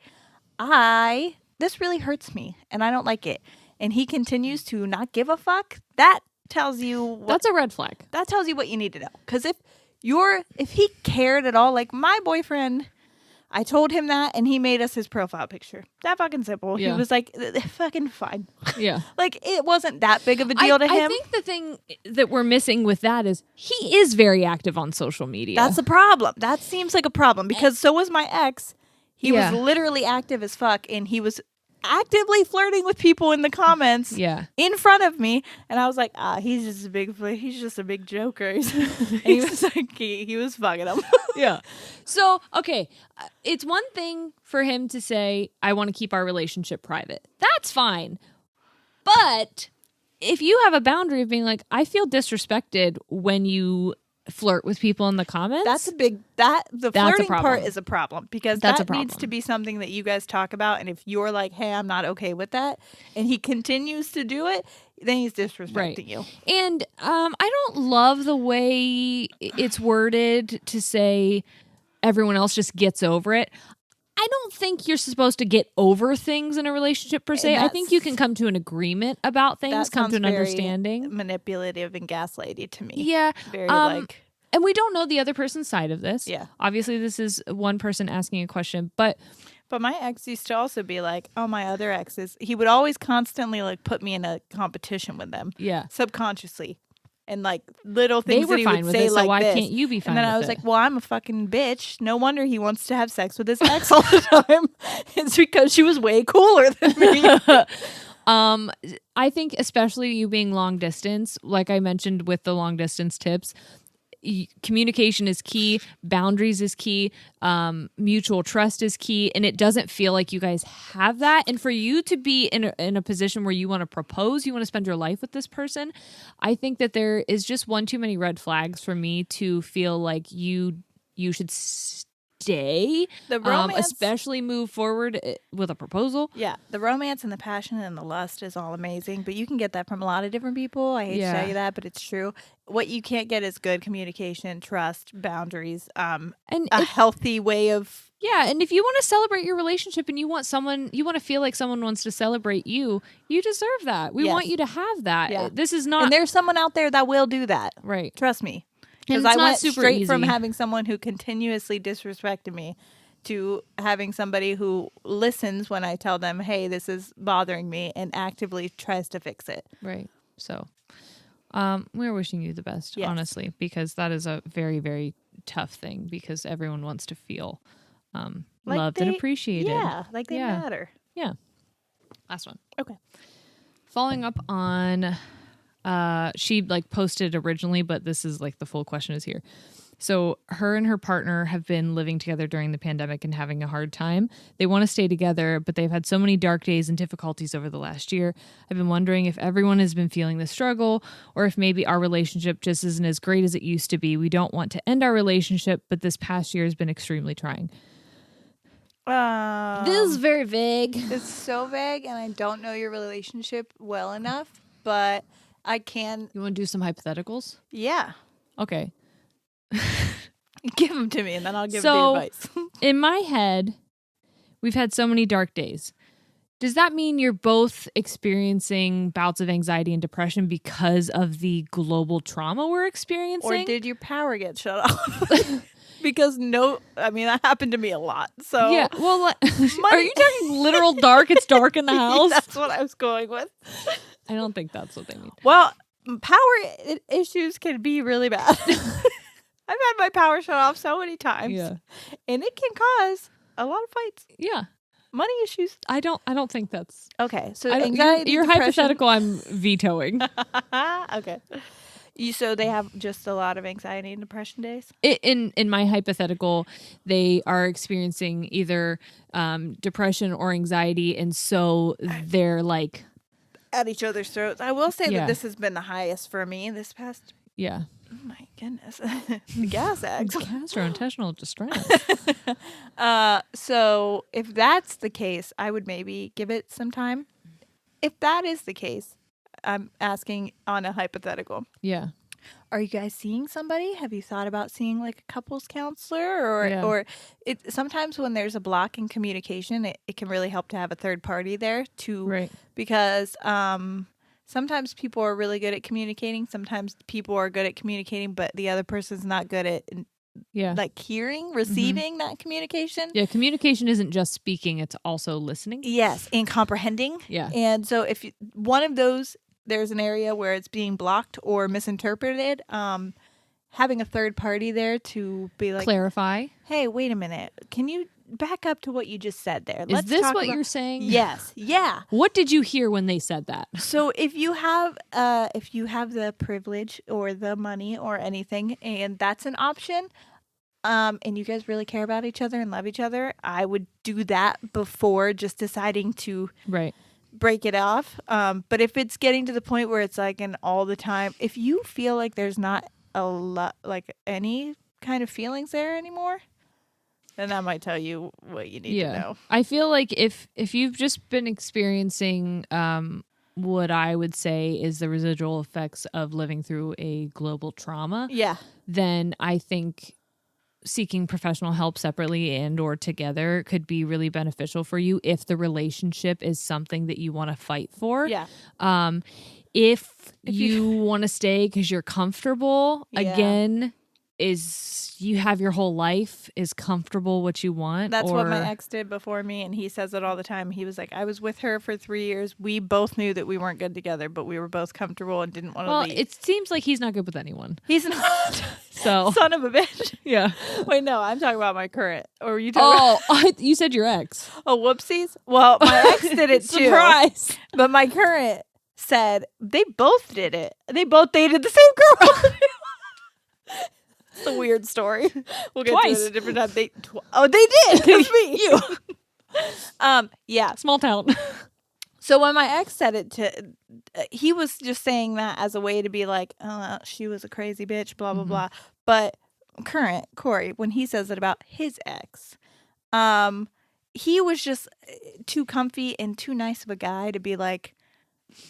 this really hurts me and I don't like it, and he continues to not give a fuck, that tells you that's a red flag. That tells you what you need to know. Because if he cared at all, like my boyfriend, I told him that and he made us his profile picture. That fucking simple. Yeah. He was like, fucking fine. Yeah. Like it wasn't that big of a deal to him. I think the thing that we're missing with that is he is very active on social media. That's a problem. That seems like a problem because so was my ex. He was literally active as fuck and he was actively flirting with people in the comments in front of me, and I was like, he's just a big joker. And he was like, he was fucking him. Yeah. So okay, it's one thing for him to say, I want to keep our relationship private. That's fine. But if you have a boundary of being like, I feel disrespected when you flirt with people in the comments, that's the flirting part is a problem, because that needs to be something that you guys talk about. And if you're like, hey, I'm not okay with that, and he continues to do it, then he's disrespecting you. And I don't love the way it's worded to say everyone else just gets over it. I don't think you're supposed to get over things in a relationship per se. I think you can come to an agreement about things, come to an understanding. Manipulative and gaslighty to me. Yeah. Very and we don't know the other person's side of this. Yeah. Obviously, this is one person asking a question, but my ex used to also be like, oh, my other exes. He would always constantly like put me in a competition with them. Yeah. Subconsciously. And like little things they were that he fine would with say it, like so why this. Can't you be fine with it? And then I was like, well, I'm a fucking bitch. No wonder he wants to have sex with his ex all the time. It's because she was way cooler than me. I think especially you being long distance, like I mentioned with the long distance tips, communication is key, boundaries is key, mutual trust is key, and it doesn't feel like you guys have that. And for you to be in a position where you want to propose, you want to spend your life with this person, I think that there is just one too many red flags for me to feel like you should stay, the romance, especially move forward with a proposal. Yeah, the romance and the passion and the lust is all amazing, but you can get that from a lot of different people. I hate to tell you that, but it's true. What you can't get is good communication, trust, boundaries, and a healthy way of... Yeah, and if you want to celebrate your relationship and you want to feel like someone wants to celebrate you, you deserve that. We want you to have that. Yeah. This is not... And there's someone out there that will do that. Right. Trust me. Because I went straight from having someone who continuously disrespected me to having somebody who listens when I tell them, hey, this is bothering me, and actively tries to fix it. Right. So we're wishing you the best, honestly, because that is a very, very tough thing, because everyone wants to feel loved and appreciated. Yeah, like they matter. Yeah. Last one. Okay. Following up on she like posted originally, but this is like the full question is here. So her and her partner have been living together during the pandemic and having a hard time. They want to stay together, but they've had so many dark days and difficulties over the last year. I've been wondering if everyone has been feeling the struggle or if maybe our relationship just isn't as great as it used to be. We don't want to end our relationship, but this past year has been extremely trying. This is very vague. It's so vague, and I don't know your relationship well enough, but I can... You want to do some hypotheticals? Yeah. Okay. Give them to me, and then I'll give the advice. In my head, we've had so many dark days. Does that mean you're both experiencing bouts of anxiety and depression because of the global trauma we're experiencing? Or did your power get shut off? Because that happened to me a lot. So yeah, well, are you talking literal dark? It's dark in the house? That's what I was going with. I don't think that's what they mean. Well, power issues can be really bad. I've had my power shut off so many times. Yeah. And it can cause a lot of fights. Yeah. Money issues. I don't think that's... Okay. So anxiety, Your depression. hypothetical I'm vetoing. Okay. So they have just a lot of anxiety and depression days? In my hypothetical, they are experiencing either depression or anxiety, and so they're like... At each other's throats. I will say that this has been the highest for me this past... Yeah. Oh my goodness. The gas eggs. Gastrointestinal distress. So if that's the case, I would maybe give it some time. If that is the case, I'm asking on a hypothetical. Yeah. Are you guys seeing somebody? Have you thought about seeing like a couples counselor or it sometimes when there's a block in communication, it can really help to have a third party there because sometimes people are really good at communicating. Sometimes people are good at communicating, but the other person's not good at like hearing, receiving that communication. Yeah, communication isn't just speaking, it's also listening. Yes, and comprehending. Yeah. And so if one of those, there's an area where it's being blocked or misinterpreted, having a third party there to be like... Clarify. Hey, wait a minute. Can you back up to what you just said there? Is this what you're saying? Yes. Yeah. What did you hear when they said that? So if you have the privilege or the money or anything, and that's an option, and you guys really care about each other and love each other, I would do that before just deciding to break it off. But if it's getting to the point where it's like an all the time, if you feel like there's not a lot, like any kind of feelings there anymore, then that might tell you what you need to know. I feel like if you've just been experiencing what I would say is the residual effects of living through a global trauma, then I think seeking professional help separately and or together could be really beneficial for you if the relationship is something that you want to fight for. Yeah. If you want to stay because you're comfortable, again, is you have your whole life is comfortable what you want. That's what my ex did before me, and he says it all the time. He was like, I was with her for 3 years. We both knew that we weren't good together, but we were both comfortable and didn't want to leave. It seems like he's not good with anyone. He's not. So son of a bitch. Yeah. Wait, no, I'm talking about my current. Or were you talking about... you said your ex. Oh, whoopsies. Well, my ex did it too. Surprise. But my current said they both did it. They both dated the same girl. It's a weird story. We'll get to it at a different time. They did. It's me. You. Yeah. Small town. So when my ex said it he was just saying that as a way to be like, oh, she was a crazy bitch, blah, blah, blah. But current Corey, when he says it about his ex, he was just too comfy and too nice of a guy to be like,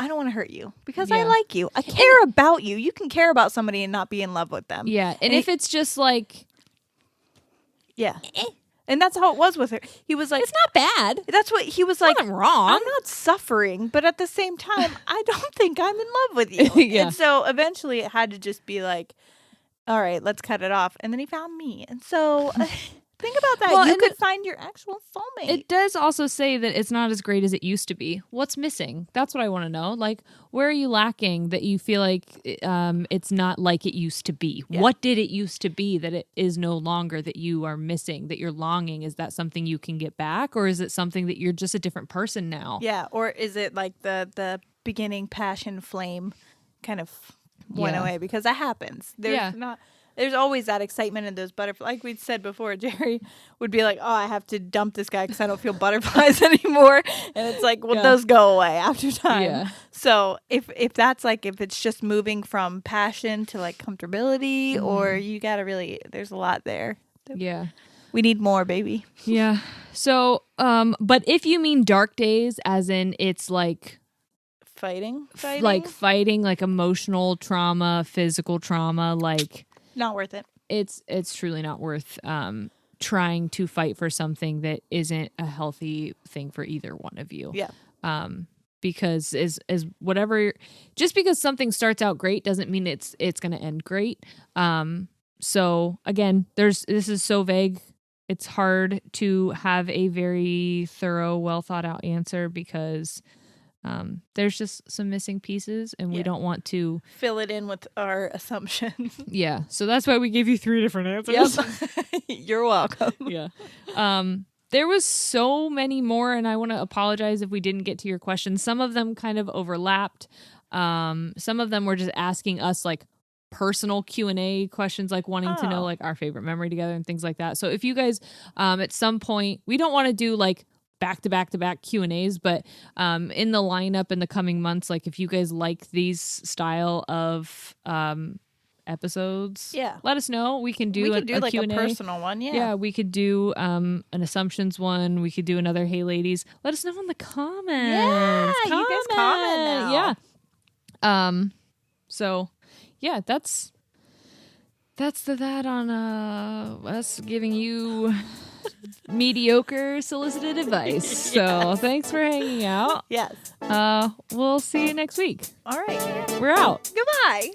I don't want to hurt you because I like you. I care about you. You can care about somebody and not be in love with them. Yeah. And if it's just like... Yeah. And that's how it was with her. He was like... It's not bad. That's what he was like... Nothing wrong. I'm not suffering, but at the same time, I don't think I'm in love with you. And so eventually it had to just be like, all right, let's cut it off. And then he found me. And so... Think about that. Well, you could find your actual soulmate. It does also say that it's not as great as it used to be. What's missing? That's what I want to know. Like, where are you lacking that you feel like it's not like it used to be? Yeah. What did it used to be that it is no longer that you are missing, that you're longing? Is that something you can get back? Or is it something that you're just a different person now? Yeah. Or is it like the beginning passion flame kind of went away because that happens. There's always that excitement in those butterflies. Like we said before, Jerry would be like, oh, I have to dump this guy because I don't feel butterflies anymore. And it's like, well, those go away after time. Yeah. So if that's like, if it's just moving from passion to like comfortability, or you got to really, there's a lot there. Yeah. We need more, baby. Yeah. So, but if you mean dark days, as in it's like fighting, like emotional trauma, physical trauma, like not worth it. It's truly not worth trying to fight for something that isn't a healthy thing for either one of you. Yeah. Because is whatever, just because something starts out great doesn't mean it's going to end great. So again, this is so vague. It's hard to have a very thorough, well thought out answer because there's just some missing pieces, and we don't want to fill it in with our assumptions. Yeah. So that's why we gave you 3 different answers. Yep. You're welcome. Yeah. There was so many more, and I want to apologize if we didn't get to your questions. Some of them kind of overlapped. Some of them were just asking us like personal Q&A questions, like wanting to know like our favorite memory together and things like that. So if you guys at some point, we don't want to do like back-to-back Q&As, but in the lineup in the coming months, like if you guys like these style of episodes, let us know. We can do a like Q&A. A personal one. Yeah, we could do an assumptions one. We could do another Hey Ladies. Let us know in the comments. Yeah, you guys comment now. Yeah. So yeah, that's that on us giving you mediocre solicited advice. Yes. So thanks for hanging out. Yes. We'll see you next week. All right. We're out. Goodbye.